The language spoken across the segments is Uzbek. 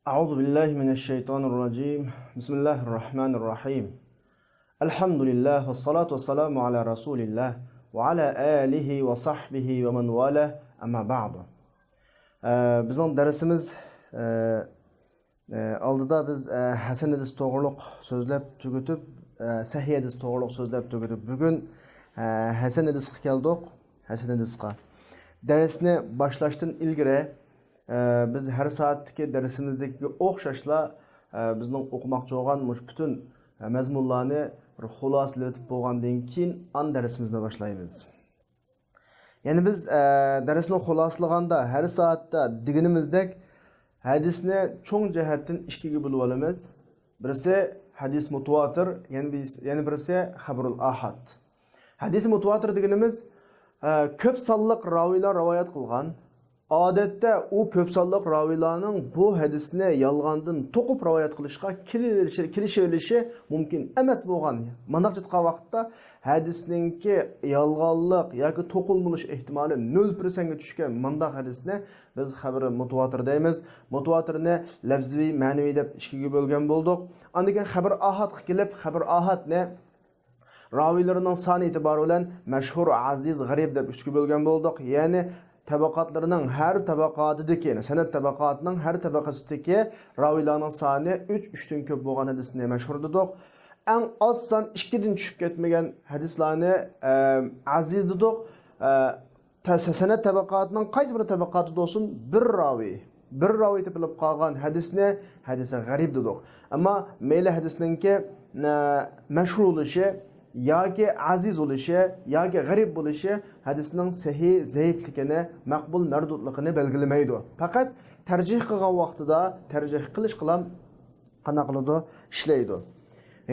أعوذ بالله من الشيطان الرجيم بسم الله الرحمن الرحيم الحمد لله والصلاة والسلام على رسول الله وعلى آله وصحبه ومن والاه أما بعد bizning darsimiz oldida biz hasan hadis to'g'riliq so'zlab tugatib sahih hadis to'g'riliq so'zlab tugatib bugun hasan hadisga keldik. Hasan hadisga darsni boshlashdan ilgari biz her saatdagi darsimizdagi o'xshashla bizning o'qimoqchi bo'lgan bütün mazmunlarni xulosalab bo'lgandan keyin darsimizni boshlaymiz. Yani biz darsni xulosalaganda her saatte deganimizdek hadisni cho'ng jihatdan ikkiga bo'lib olamiz. Birisi hadis mutawatir, yani birisi xabarul ahad. Hadis mutawatir deganimiz ko'p sonliq raviylar rivoyat qilgan. Odatda u ko'p sonliq raviylarning bu hadisni yolg'ondan to'qib rivoyat qilishga kelishilishi mumkin emas bo'lgan. Mandaq tutgan vaqtda hadisninki yolg'onlik yoki to'qilmilish ehtimoli 0% ga tushgan mandaq hadisni biz xabari mutawatir deymiz. Mutawatirni lafziy, ma'naviy deb ikkiga bo'lgan bo'ldik. Undan keyin xabar ahad kelib, xabar ahadni raviylarining soni e'tibori bilan mashhur, aziz, g'arib deb uchga bo'lgan bo'ldik. Ya'ni tabaqatlarının her tabaqatidagi, sanad tabaqatining her tabaqasidagi raviylarning soni 3-3dan ko'p bo'lgan hadisni mashhur dedik. Eng oz son 2dan tushib ketmagan hadislarni aziz dedik. Sanad tabaqatining qaysi bir tabaqatida olsun bir raviy topilib qolgan hadisni g'arib dedik. Ammo mayli hadisninki mashhur bo'lishi yoki aziz bo'lishi yoki g'arib bo'lishi hadisning sahih, zaifligini, maqbul, mardudligini belgilamaydi. Faqat tarjih qilgan vaqtida tarjih qilish qilam qana qiladi, ishlaydi.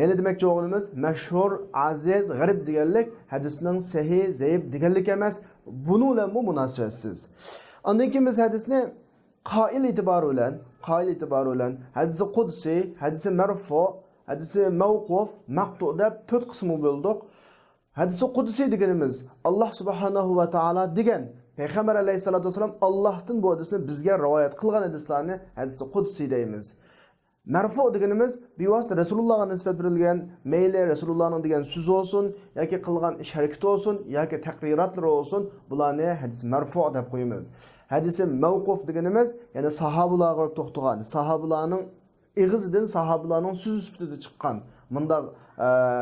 Ya'ni demakchi o'g'limiz mashhur, aziz, g'arib deganlik hadisning sahih, zaif deganlik emas, buni bilan bu munosabatsiz. Undan keyin biz hadisni qoil e'tibori bilan hadisi qudsi, hadisi marfu, hadisi mavquf, maqtu deb 4 qismi bo'ldik. Hadisi qudsi deganimiz Alloh subhanahu va taolo degan Payg'ambar alayhisolatu vasallam Allohdan bu hadisni bizga rivoyat qilgan hadislarni hadisi qudsi deymiz. Marfu deganimiz bevosita Rasulullohga nisbat berilgan, mayli Rasulullohning degan so'z bo'lsin yoki qilgan ish harakati bo'lsin yoki taqrirotlar bo'lsin, bularni hadis marfu deb qo'yamiz. Hadisi mavquf deganimiz, ya'ni sahobalarga to'xtagan, sahobalarning ig'izidan sahobalarning so'zi sifatida chiqqan bunda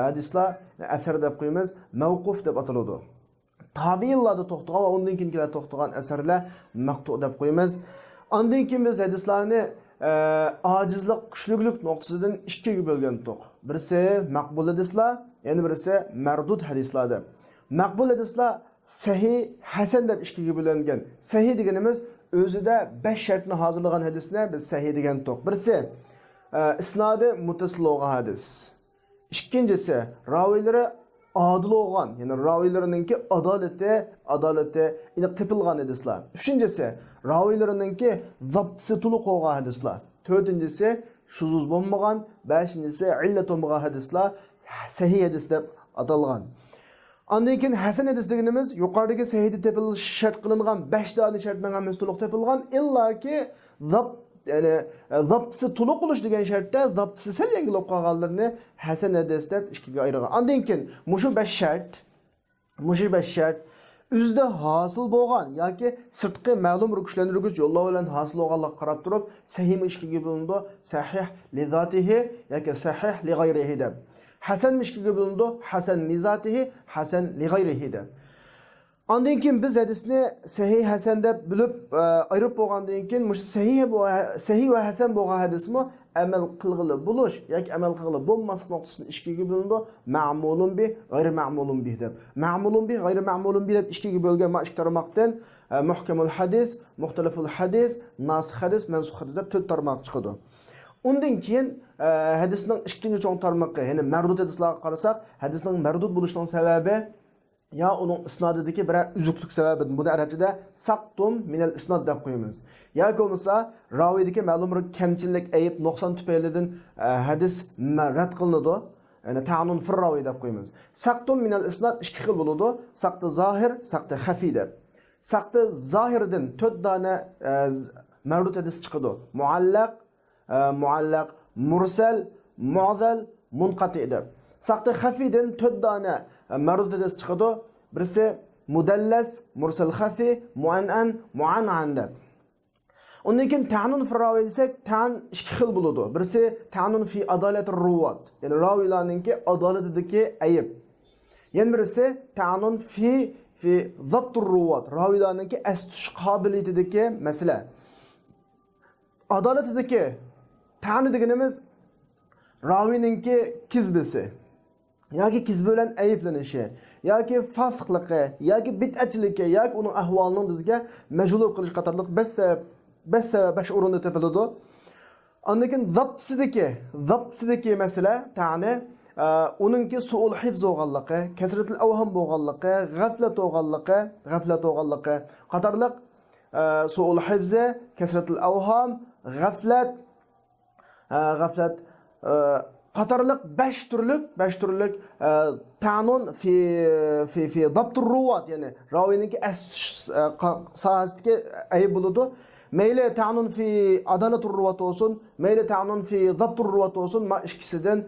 hadislar asar deb qo'yamiz, mavquf deb ataladi. Tabiinlarda to'xtagan va undan keyin to'xtagan asarlar maqtu deb qo'yamiz. Undan keyin biz hadislarni ojizlik, kuchlilik nuqtasidan ikkiga bo'lgan to'q. Birisi maqbul hadislar, yana birisi mardud hadislar deb. Maqbul hadislar sahih, hasan deb ikkiga bo'lingan. Sahih deganimiz o'zida 5 shartni hozirlagan hadisni biz sahih degan to'q. Birisi isnodi muttasil bo'lgan hadis. İkincisi raviylari adil bo'lgan, ya'ni raviylarininki adolati aniq topilgan hadislar. Uchinchisi raviylarininki zabtisi to'liq bo'lgan hadislar. To'rtinchisi shuzuz bo'lmagan, beshinchisi illat bo'lmagan hadislar sahih hadis deb atalgan. Ondan keyin hasan hadis deganimiz yuqoridagi sahihda topilish shart qilingan 5 dani shartdan ham to'liq topilgan, illaki zabt, yani zaptisi to'liq bo'lish degan shartda zaptisi sal yengilib qolganlarni hasan hadis deb ikkiga ayirgan. Undan keyin mushu 5 shart o'zida hosil bo'lgan yoki sirtqi ma'lum kuchlantirgich yo'llar bilan hosil bo'lganlikka qarab turib sahih ikkiga bo'lindi, sahih li zatihi yoki sahih li g'ayrihi deb. Hasan ikkiga bo'lindi, hasan li zatihi, hasan li g'ayrihi deb. Ondan keyin biz hadisni sahih, hasan deb bilib ayirib bo'lgandan keyin mush sahih va hasan bo'lgan hadismi amal qilg'ili bo'lish yoki amal qilg'ili bo'lmaslik nuqtasini ikkiga bo'lindi, ma'mulun bi, g'ayri ma'mulun bi deb. Ma'mulun bi, g'ayri ma'mulun bi deb ikkiga bo'lgan ma ikki tarmoqdan muhkamul hadis, muxtaliful hadis, nasikh hadis, mansukh hadis deb 4 tarmoq chiqadi. Undan keyin hadisning ikkinchi cho'ng tarmoqi, ya'ni mardud hadislarga qarasak, hadisning mardud bo'lishining sababi ya onun isnadidagi bir uzuklik sababi, buni arabchada saqtum minal isnad deb qo'yamiz. Yoki bo'lmasa raviyadagi ma'lum bir kamchilik, ayib, nuqson tufaylidan hadis rad qilinadi. Yani ta'nun fir raviy deb qo'yamiz. Saqtum minal isnad ikki xil bo'ladi. Saqti zohir, saqti xafiy deb. Saqti zohirdan 4 dona mardud hadis chiqadi. Muallaq, muallaq, mursal, mu'zal, munqati deb. Saqti xafiydan 4 dona ma'ruf hadis chiqadi. Birisi mudallas, mursal xafi, mu'an'an, mu'an'an deb. Ondan keyin ta'nun fi ravi desak, ta'an ikki xil bo'ladi. Birisi ta'nun fi adolatir ruvat, ya'ni ravilarninki adolatidagi ayib. Yana birisi ta'nun fi zabtur ruvat, ravilarninki astush qobiliyatidagi masala. Adolatidagi ta'ni deganimiz ravininki kizbisi yoki kizbi bilan ayblanishi yoki fasqligi yoki bid'atchiligi yoki uning ahvolini bizga majlub qilish qatorliq besh o'rinda topiladi. Ondan keyin zabtsidagi masala ta'ni uningki su'ul hifz bo'lganligi, kasratul avham bo'lganligi, g'aflat bo'lganligi qatorliq su'ul hifz, kasratul avham, g'aflat qatorliq 5 turlik ta'nun fi dabtur ruvat, ya'ni ravininki sohasidagi ayib bo'ladi. Mayli ta'nun fi adalatur ruvat olsun, mayli ta'nun fi dabtur ruvat olsun, ma ikkisidan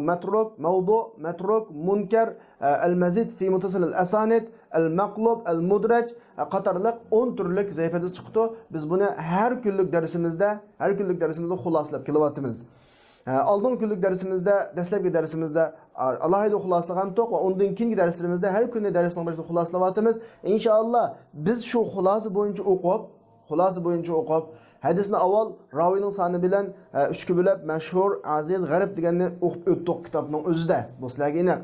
matruk, mavdu, munkar, al-mazid fi muttasil al-asanid, al-maqlub, al-mudraj qatorliq 10 turlik zaif hadis chiqdi. Biz buni har kunlik darsimizda xulosalab kelyapmiz. Oldin kunlik dastlabki darsimizda alohida xuloslagan to'q va undan keyingi darslarimizda har kunni darsning boshida xulosalayapmiz. Inshaalloh biz shu xulosa bo'yicha o'qib, hadisni avval raviyning soni bilan 3 bo'lib mashhur, aziz, g'arib deganni o'qib o'tdik kitobning o'zida. Bu sizlarga aniq.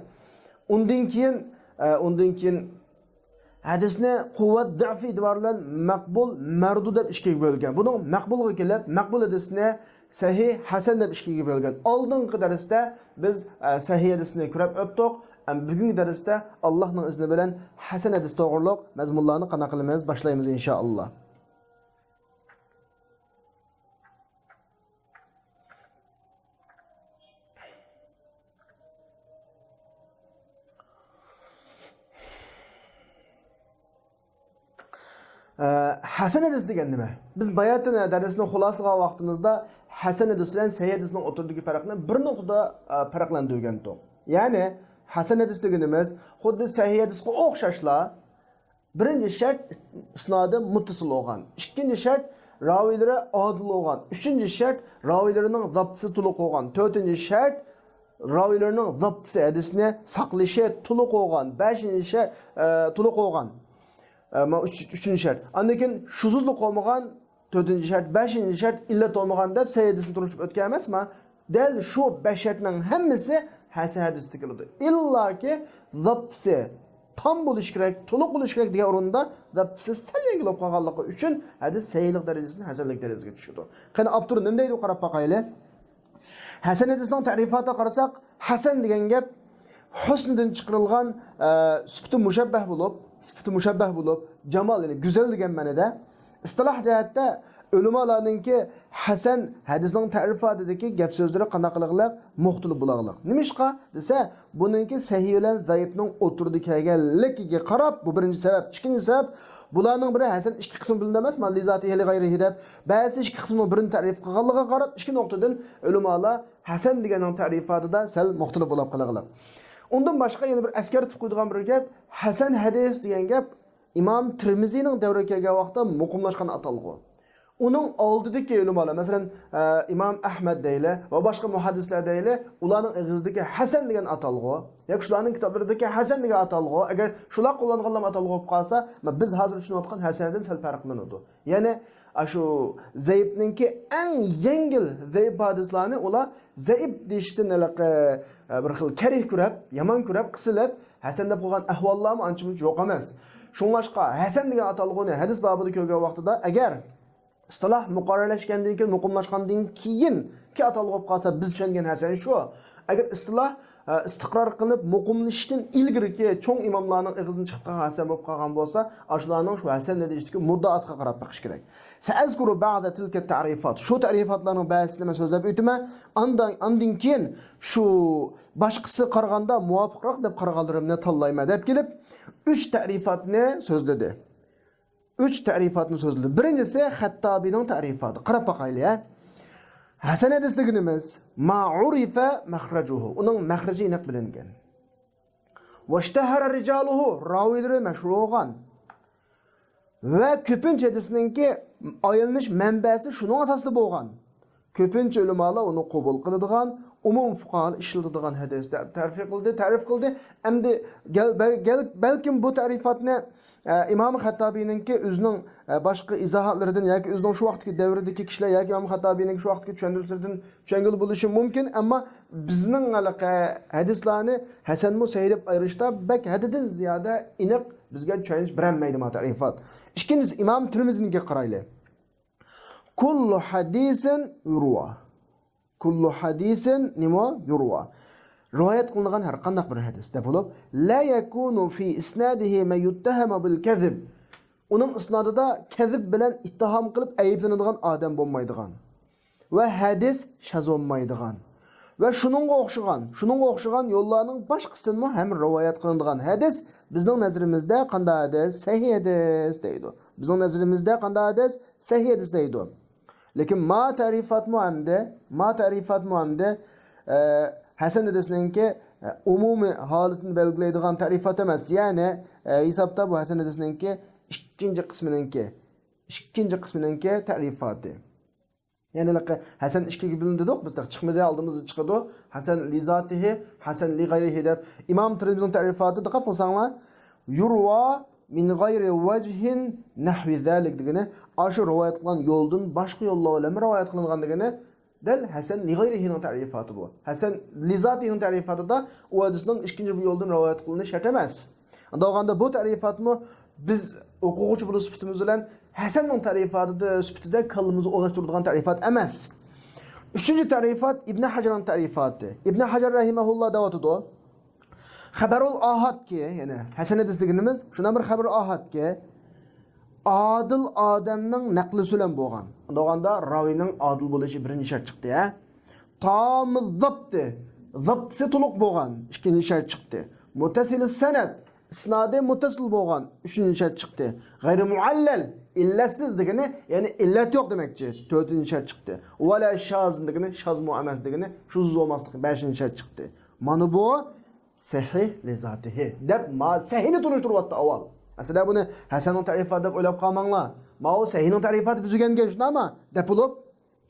Undan keyin hadisni quvvat, da'f e'tiboridan maqbul, mardud deb ikkiga bo'lgan. Buning maqbulga kelib, maqbul hadisni sahih, hasan deb ikkiga bo'lgan. Oldingi darsda biz sahih hadisni ko'rib o'tdik. Bugungi darsda Allohning izni bilan hasan hadis to'g'riliq mazmunlarni qana qilamiz, boshlaymiz inshaalloh. Hasan hadis degan nima? Biz bayatini darsni xulosalagan vaqtimizda hasan hadis bilan sahih hadisning o'rtasidagi farqni bir nuqtada farqlantirgan to'q. Ya'ni hasan hadis deganimiz xuddi sahih hadisga o'xshashla birinchi shart isnodi muttasil bo'lgan, ikkinchi shart ravilari odil bo'lgan, uchinchi shart ravilarining zabtisi to'liq bo'lgan, to'rtinchi shart ravilarining zabtisi hadisni saqlashi to'liq bo'lgan, beshinchi shart to'liq bo'lgan. Üçüncü şart. Andakin şuzuzluk olmagan 4. şart, 5. şart illet olmagan deb sahih hadisni turishib o'tgan emasmi? Dal shu 5 shartning hammasi hasan hadisda keladi. Illaki zabtisi tam bo'lish kerak, to'liq bo'lish kerak degan o'rinda zabtisi sal yengilib qolganligi uchun hadis sahihlik darajasidan hasanlik darajasiga tushadi. Qani Abdur nima deydi qarab boqaylik. Hasan hadisning ta'rifatiga qarasak, hasan degan gap husndan chiqarilgan sifati mushabbah bo'lib, jamol, ya'ni go'zal degan ma'noda. Istiloh jihatda ulamolarningki hasan hadisning ta'rifatidagi gap so'zlari qanaqaliqlar muxtilif bo'lag'liq. Nimishqa desa, buningki sahih bilan zaifning o'tirdi kelganligiga qarab, bu birinchi sabab. Ikkinchi sabab, bularning biri hasan ikki qism bilinadi emas, li zatihi li g'ayrihi deb. Ba'zi ikki qismni birini ta'rif qilganligiga qarab, ikki nuqtadan ulamolar hasan deganning ta'rifatida sal muxtilif bo'lib qolag'liq. Undan boshqa yana bir askartib qo'ydigan bir gap, hasan hadis degan gap Imom Tirmiziyning davriga kelgan vaqtda muqimlashgan atalg'u. Uning oldidagi ulamolar, masalan, Imom Ahmad deyli va boshqa muhaddislar deyli, ularning ig'izidagi hasan degan atalg'u, yoki shularning kitoblaridagi hasan degan atalg'u, agar shular qo'llanganlar atalg'u bo'lib qolsa, biz hozir tushunayotgan hasandan sal farqlanadi. Ya'ni shu zaifninki eng yengil zaif hadislarni ular zaif deyishdan bir xil karih ko'rib, yomon ko'rib, qisilib, hasan deb qo'ygan ahvollarmi ancha-muncha yo'q emas. Shunlashqa hasan degan atalg'uni hadis babida ko'rgan vaqtida agar istiloh muqarrarlashgandan keyin, muqimlashgandan keyin ki atalg'u bo'lib qolsa, biz tushungan hasan shu. Agar istiloh istiqror qilib muqimlashdan ilgirki cho'ng imomlarning ig'izini chiqib hasan bo'lib qolgan bo'lsa, shularning shu hasan deyishdagi muddaosiga qarab baqish kerak. Sa'azkuru ba'da tilka ta'rifat. Shu ta'rifatlarning ba'zisini men so'zlab o'taman. Andan keyin shu boshqasi qaraganda muvofiqroq deb qarag'anlarimni tanlayman deb kelib 3 ta'rifatni so'zladi. Birinchisi Xattobiyning ta'rifati. Qarab boqaylik. Hasan hadis deganimiz ma'urifa makhrajuhu. Uning makhraji aniq bilingan. Vashtahara rijaluhu, ravilari mashhur bo'lgan. Va ko'pincha hadisninki ayılmış manbasi shuning asosida bo'lgan. Ko'pincha ulamolar uni qabul qiladigan, umum fuqarolar ishlatadigan hadis deb ta'rif qildi. Endi balkim bu ta'rifatni İmam Xattobiyninki o'zining boshqa izohatlaridan yoki o'zining shu vaqtdagi davridagi kishilar yoki İmam Xattobiyning shu vaqtdagi tushuntirishlardan tushungil bo'lishi mumkin, ammo bizning hadislarni hasan sahih deb ayirishda bak hadidan ziyoda aniq bizga tushunish berilmaydi bu ta'rifat. İkinchisi İmam Tirmiziyga qaraylik. Kullu hadisin yurwa. Kullu hadisin nima yurwa. Rivoyat qilingan har qanday bir hadisda bo'lib, la yakunu fi isnadihi ma yuttahama bil kazib. Uning isnadida kazib bilan ittihom qilib ayblanadigan odam bo'lmaydigan va hadis shaz bo'lmaydigan va shuningga o'xshagan yo'llarning boshqasini ham rivoyat qilinadigan hadis bizning nazarimizda qanday hadis? Sahih hadis deydi. Bizning nazarimizda qanday hadis? Sahih hadis deydi. Lekin ma ta'rifat muamda Hasan hadisninki umumiy holatini belgilaydigan ta'rifat emas. Ya'ni hisobda bu Hasan hadisninki ikkinchi qismininki ta'rifati. Ya'ni Hasan ikkiga bo'lindi dedik, biz chiqmada oldimizga chiqadi. Hasan li zatihi, Hasan li g'ayrihi deb Imom Tirmiziyning ta'rifati diqqat qilsanglar, yurwa min g'ayri wajhin nahwi zalik degani, shu rivoyat qilingan yo'ldan boshqa yo'llar bilan rivoyat qilingan degani Del Hasan li g'ayrihining ta'rifati bu. Hasan li zatihining ta'rifatida u hadisning ikkinchi bir yo'ldan rivoyat qilinishi shart emas. Unda olganda bu ta'rifatni biz o'quvchi bo'lib sifatimiz bilan Hasanning ta'rifatida sifatida kallamizni o'rnashtiradigan ta'rifat emas. Uchinchi ta'rifat Ibn Hajarning ta'rifati. Ibn Hajar rahimahulloh davatida xabarul ahadki, ya'ni Hasan hadis deganimiz shundan bir xabar ahadki adil odamning naqli bilan bo'lgan. Unda raviyning adil bo'lishi birinchi shart chiqdi, ya. Tamil zabti, zabtisi to'liq bo'lgan, ikkinchi shart chiqdi. Muttasil sanad, isnodi muttasil bo'lgan, uchinchi shart chiqdi. G'ayri muallal, illatsiz degani, ya'ni illat yo'q demakchi, to'rtinchi shart chiqdi. Wala shaz degani, shaz mu'amas degani, shuz bo'lmasligi beshinchi shart chiqdi. Mana bu sahih li zatihi deb ma sahihni tunishtiryapti avval. Aslida buni Hasanning ta'rifati deb o'ylab qolmanglar. Ma'u sahihning ta'rifati biz o'rgangan shunami? Deb bo'lib,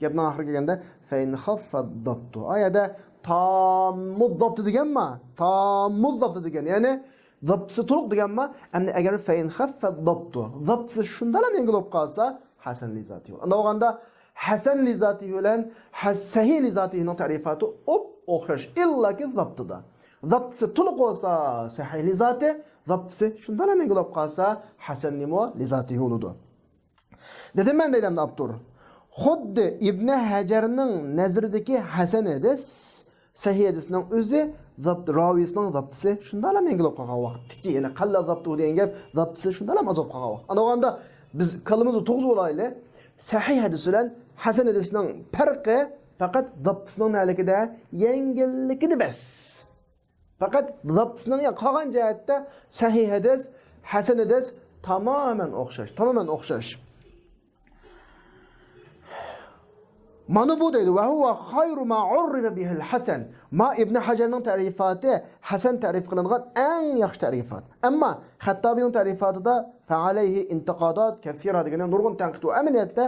gapning oxiriga kelganda fa in khaffa dabtu. Oyada tammud dabtu deganmi? Tammud dabtu degan. Ya'ni dabtisi to'liq deganmi? Endi agar fa in khaffa dabtu, dabtisi shundan ham yengil bo'lib qolsa, Hasan li zatihi. Unda olganda Hasan li zatihi bilan sahih li zatihining ta'rifati o'xshash illaki dabtida. Dabtisi to'liq bo'lsa sahih li zati, zabtisi shundan ham yengil bo'lib qolsa Hasan nimo li zatihi bo'ladi. Dedim men deydim Abdur. Xuddi Ibn Hajarning nazridagi Hasan hadis sahih hadisning o'zi raviysining zabtisi shundan ham yengil bo'lib qolgan vaqtki, ya'ni qalla zabtu degan gap zabtisi shundan ham azob qolgan vaqt. Ana o'ganda biz kalimizni to'g'ri bo'laylik. Sahih hadis bilan Hasan hadisning farqi faqat zabtisining nalikida yengilligida bas. Fakat zabtisining qolgan jihatda sahih hadis, hasan hadis tamamen o'xshash. Mana bu deydi va huwa khayru ma urriba bihi al-Hasan. Ma Ibn Hajarning ta'rifati Hasan ta'rif qilingan eng yaxshi ta'rifat. Ammo Xattobiyning ta'rifatida fa alayhi intiqadat kathira degan nurg'un tanqid va amaliyotda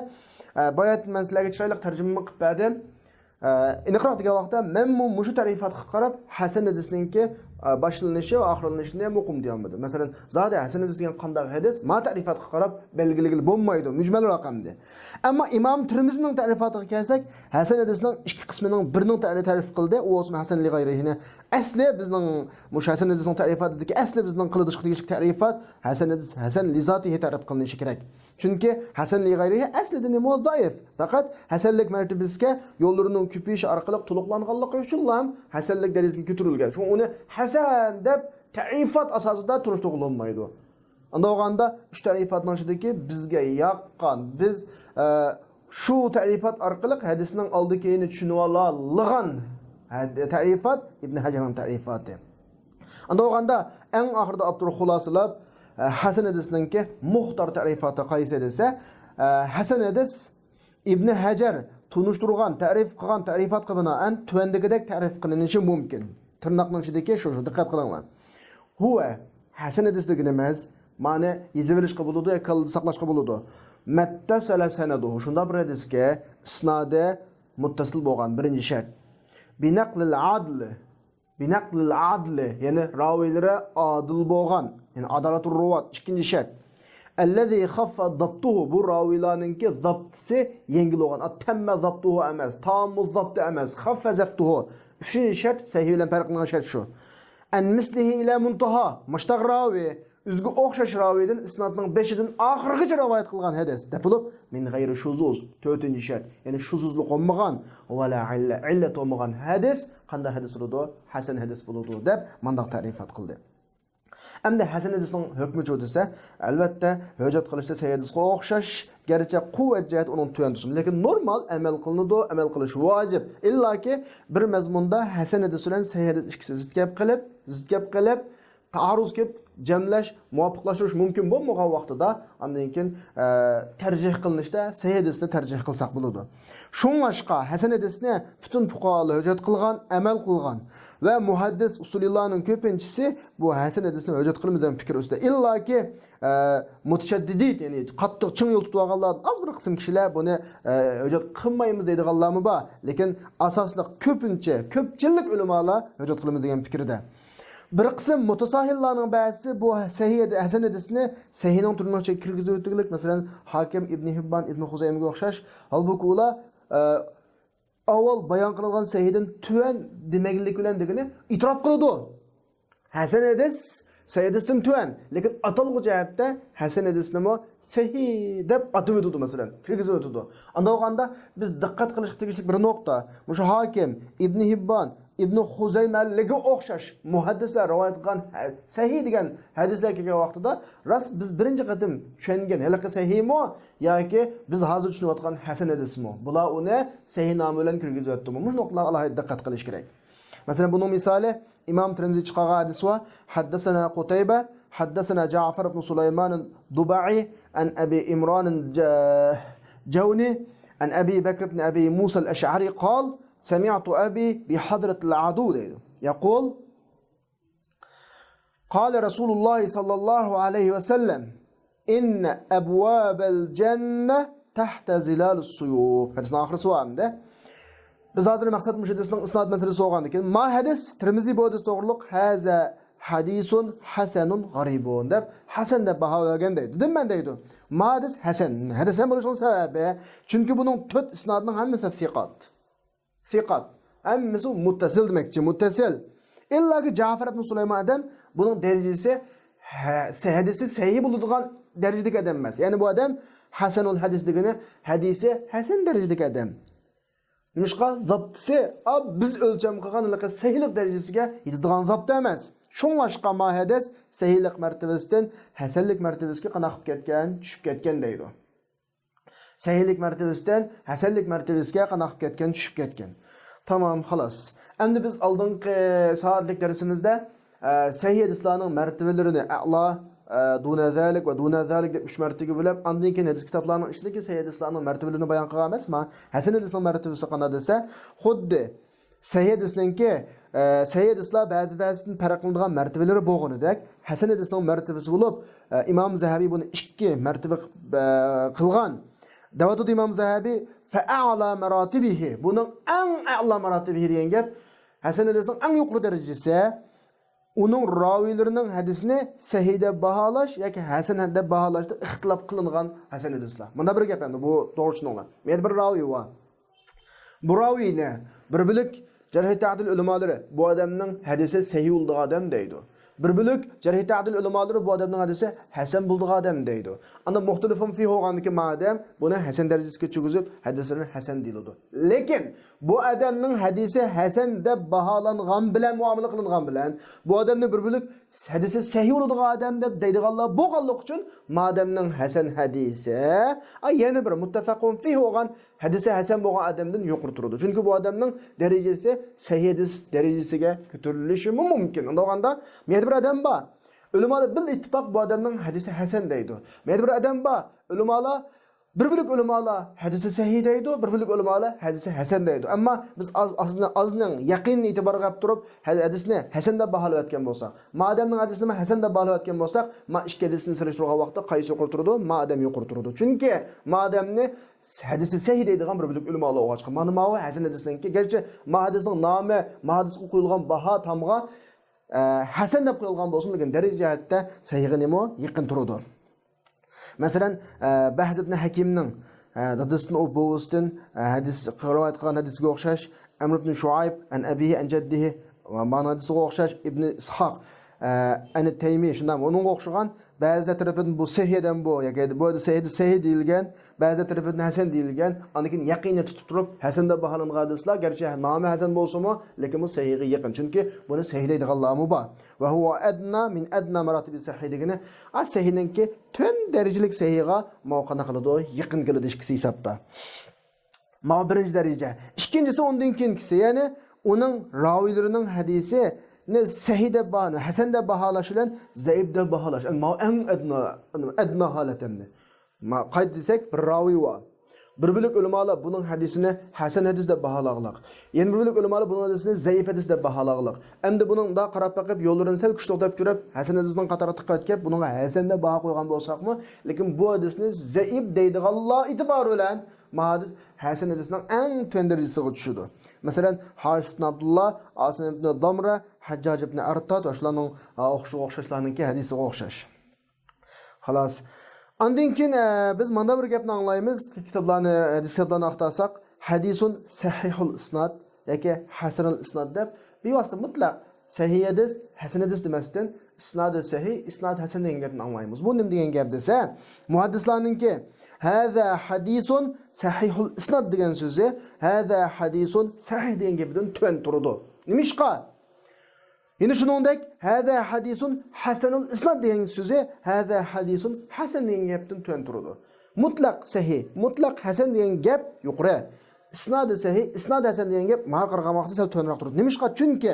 bayat masalaga chiroyli tarjima qilib berdim. Iniqroq degan vaqtda men mushu ta'rifatga qarab Hasan hadisninki boshlanishi va oxirlanishini ham o'qim deyolmadim. Masalan, zodi Hasan hadis degan qanday hadis ma ta'rifatga qarab belgiligi bo'lmaydi, mujmal raqamda. Ammo Imom Tirmiziyning ta'rifatiga kelsak, Hasan hadisning ikki qismining birining ta'rif qildi, u o'smi Hasan li g'ayrihini. Asli bizning mush Hasan hadisning ta'rifatidagi asli bizning qiladigan ta'rifat Hasan li zatihi ta'rif qilinishi kerak. Chunki Hasan li g'ayrihi aslida nima zaif. Faqat hasanlik martabasiga yo'llarining ko'payishi orqali to'liqlanganligi uchun ham hasanlik darajasiga ko'tarilgan. Shu uni hasan deb ta'rifat asosida turish to'g'rilanmaydi. Unda olganda uch ta'rifatning ichidagi bizga yoqqan, biz shu ta'rifat orqali hadisning oldi-keyini tushunib oladigan ta'rifat Ibn Hajarning ta'rifati. Unda olganda eng oxirida Abdur xulosalab Hasan hadisninki muxtar ta'rifati qaysi desa, Hasan hadis Ibn Hajar tunuşturgan, ta'rif qilgan ta'rifatga binoan tuvandagidek ta'rif qilinishi mumkin. Tirnoqning ichidagi shu diqqat qilinglar. Huwa hasan hadis degani emas, ma'ni yezib olishga bo'ladi, aqlda saqlashga bo'ladi. Mattasala sanaduhu shunda bir hadisga isnodi muttasil bo'lgan birinchi shart. Binaqlil adl, ya'ni ravilari adil bo'lgan, ya'ni adolatur ruvat ikkinchi shart. Allazi khaffa dabtuhu bu ravilarninki zabtisi yengil bo'lgan. Tamma zabtuhu emas, tammu zabti emas, khaffa zabtuhu. Üçüncü şart sahih bilan farq qilgan shart shu. An mislihi ila muntaha, mushtaq ravi, üzgü o'xshash ravidan isnodning 5idan oxirigacha rivoyat qilgan hadis. Depilib min g'ayri shuzuz. 4-chi shart, ya'ni shuzuzlik olmagan va la illat olmagan hadis qanday hadis bo'ladi? Hasan hadis bo'ladi deb mundaq ta'rifat qildi. Endi hasan hadisning hukmi chu desa, albatta hujjat qilishda sahih hadisga o'xshash, garchi quvvat jihat uning tuyandishi, lekin normal amal qilinadi, amal qilish vojib. Illaki bir mazmunda hasan hadis bilan sahih hadis ikkisi zid gap qilib, ta'aruz kelib jamlash, muvofiqlashtirish mumkin bo'lmagan vaqtida, undan keyin tarjih qilinishda sahih hadisni tarjih qilsak bo'ladi. Shunlashqa hasan hadisni butun fuqarolar hujjat qilgan, amal qilgan ve muhaddis usulillarning ko'pinchisi bu hasan hadisni hujjat qilamiz degan fikr ustida. Illaki mutashaddidit, ya'ni qattiq ching yo'l tutib olganlar, az bir qism kishilar buni hujjat qilmaymiz deydiganlarmi bor, lekin asosli ko'pchilik ulamolar hujjat qilamiz degan fikrda. Bir qism mutasahillarning ba'zisi bu sahih hasan hadisni sahihning turmushga kirgizib o'tganlik, masalan, Hakim Ibn Hibban, Ibn Huzaymga o'xshash, holbuki ular avval bayon qilingan sahihdan tuvan demaklik bilan degani e'tirof qiladi. Hasan hadis sahih hadisdan tuvan, lekin atalg'u jihatda hasan hadisni sahih deb atib o'tadi, masalan, kirgizib o'tadi. Unda o'ganda biz diqqat qilish tegishli bir nuqta. Mushu Hakim, Ibn Hibban, Ibn Huzaymaga o'xshash muhaddislar rivoyat qilgan sahih degan hadislar kelgan vaqtida ras biz birinchi qatim tushungan halaqa sahihmi yoki biz hozir tushunayotgan hasan hadismi? Bular uni sahih nomi bilan kirgizib o'tdimi? Mush nuqtalarga alohida diqqat qilish kerak. Masalan, buning misoli Imom Tirmiziy chiqargan hadis va haddasana Qutayba, haddasana Ja'far ibn Sulayman ad-Dubai an Abi Imran al-Jawni an Abi Bakr ibn Abi Musa al-Ash'ari qala سمعت أبي بحضرة العدو يقول قال رسول الله صلى الله عليه وسلم إن أبواب الجنة تحت زلال السيوف. حديثنا آخر سؤال ده. Biz hazır maksat müşahidesinin isnad meselesi olgandı ki ma hadis Tirmizi bu hadis doğruluk haza hadisun hasanun garibun deb hasan deb baho bergan deydi. Dedim deydi. Ma hadis hasan. Hadisan bo'lishning sababi çünkü bunun 4 isnadının hammasi thiqat. Fiqat. Emmisi muttasil demekçi, muttasil. İlla ki Cafer ibn Süleyman adam bunun derecesi hadisi sahih bulunduğun derecedeki adam emas. Yani bu adam hasanul hadis degani hadisi hasan derecedeki adam. Nimishqa zabtisi biz o'lcham qilgan sahihlik darajasiga yetadigan zabt emas. Shunlashqa ma hadis sahihlik martabasidan hasanlik martabasiga qanaqib ketgan, tushib ketgan deydi. Sahihlik martabasidan hasanlik martabasiga qanaqib ketgan, tushib ketgan. Tamam, xolos. Endi biz oldingi soatlik darsimizda sahih hadislarning martabalarini a'lo, duna zalik va duna zalik deb 3 martaga bo'lib, undan keyin hadis kitoblarining ishligi sahih hadislarning martabalarini bayon qilgan emasmi? Hasan hadisning martabasi qanday desa, xuddi sahih hadisninki sahih hadislar ba'zidan farq qiladigan martabalari bo'lganidek, hasan hadisning martabasi bo'lib, Imom Zahabiy buni 2 martaba qilgan. Davud İmam Zahabi fa'ala maratibihi. Bunun en a'la maratibihi degan gap hasan hadisning eng yuqori darajasi. Uning raviylarining hadisini sahih deb baholash yoki hasan deb baholashda ixtilof qilingan hasan hadislar. Bunda bir gap endi bu to'g'ri tushuninglar. Men bir raviy bor. Bu raviyni bir bilik jarh ta'dil ulamolari bu odamning hadisi sahih bo'lgan odam deydi. Bir bilik jarh ta'dil ulamolari bu odamning hadisi hasan bo'lgan odam deydi. Anda muxtalifun fi bo'lganki madam buni hasan darajasiga cho'g'izib hadisini hasan deyiladi. Lekin bu odamning hadisi hasan deb baholangan bilan muomala qilingan bilan bu odamning bir bilik hadisi sahih bo'lgan odam deb deydiganlar bo'lganlik uchun madamning hasan hadisi yana bir muttafaqun fi bo'lgan hadisi hasan bo'lgan odamdan yuqori turadi. Chunki bu odamning darajasi sahih hadis darajasiga ko'tarilishi mumkin. Unda men bir odam bor. Ulamolar bil ittifoq bu odamning hadisi hasan deydi. Men bir odam bor. Ulamolar Bir bilik ulamalar hadisi sahih deydi, bir bilik ulamalar hadisi hasan deydi. Amma biz azning yaqin e'tibor qilib turib hadisni hasan deb baholab o'tgan bo'lsak, madamning hadisini hasan deb baholab o'tgan bo'lsak, ma ikki hadisni surishtirgan vaqtda qaysi yuqori turadi, madam yuqori turadi. Chunki madamni hadisi sahih deydigan bir bilik ulamalar o'qishgan. Mana bu hasan hadisninki, gerçi ma hadisning nomi, ma hadisga qo'yilgan baho tamga hasan deb qo'yilgan bo'lsin, lekin darajaatda sahihga nima yaqin turadi. Mesela Bahz ibn Hakim'nin dadısının o boğustan hadis rivayet qilgan hadisga o'xshash Amr ibn Shuayb an abihi an jaddihi va mana hadisga o'xshash Ibn Ishaq an Taymi shundan onun o'xshagan ba'zi tarafdan bu sahihdan bu yoki bu sahih deyilgan, ba'zi tarafdan hasan deyilgan, anikin yaqinni tutib turib hasan deb baholangan hadislar garchi nomi hasan bo'lsa-mu, lekin bu sahihga yaqin. Chunki buni sahih deydiganlarmi bor. Va huwa adna min adna maratibi sahih degani as-sahihninki tön darajalik sahihga muqana qiladi, yaqin keladi ikkisi hisobda. Ma birinchi daraja. Ikkinchisi undan keyingisi, ya'ni uning raviylarining hadisi ne sahih deb baholash, hasan deb baholash bilan zaif deb baholash. Ma eng adna holatini. Ma qayd desak bir raviy bor. Bir bilik ulamalar bunun hadisini hasan hadis deb baholag'liq. Yana bir bilik ulamalar bunun hadisini zaif hadis deb baholag'liq. Endi buning da qarab baqib yo'llarini sal kuchli deb ko'rib, hasan hadisning qatori tiqib kelib, bunga hasan deb baho qo'ygan bo'lsaqmi, lekin bu hadisni zaif deydiganlar e'tibor bilan ma hadis hasan hadisning eng tön darajasiga tushadi. Mesela Haris ibn Abdullah, Asim ibn Damra, Hajjaj ibn Artat va shularning o'xshashlarningki hadisiga o'xshash. Xolos. Ondan keyin biz mana bir gapni anglaymiz, kitoblarni, hadis kitoblarini aqtasak, hadisun sahihul isnad yoki hasanul isnad deb bevosita mutlaq sahih hadis, hasan hadis demasdan isnad sahih, isnad hasan degan gapni anglaymiz. Bu nima degan gap desa, muhaddislarningki hada hadisun sahihul isnad degan so'zi hada hadisun sahih degan gapdan tuvan turadi. Nimishqa? Yine shuningdek hada hadisun hasanul isnad degan so'zi hada hadisun hasan degan gapdan tuvan turadi. Mutlaq sahih, mutlaq hasan degan gap yuqori. Isnad sahih, isnad hasan degan gap ma qarqamoqda sal tuvanroq turadi. Nimishqa? Chunki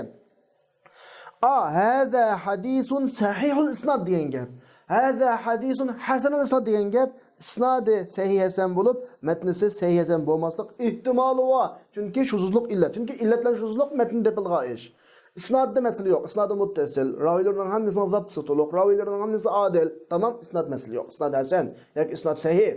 hada hadisun sahihul isnad degan gap, hada hadisun hasanul isnad degan gap isnadi sahih hasan bo'lib, matnisi sahih hasan bo'lmaslik ehtimoli bor. Chunki shuzuzlik illat. Chunki illatlar shuzuzlik matn depilgan ish. Isnadda masala yo'q. Isnadi muttasil. Raviylarning hammasi zabti to'liq, raviylarning hammasi adil. Tamam, isnad masala yo'q. Isnad hasan yoki isnad sahih.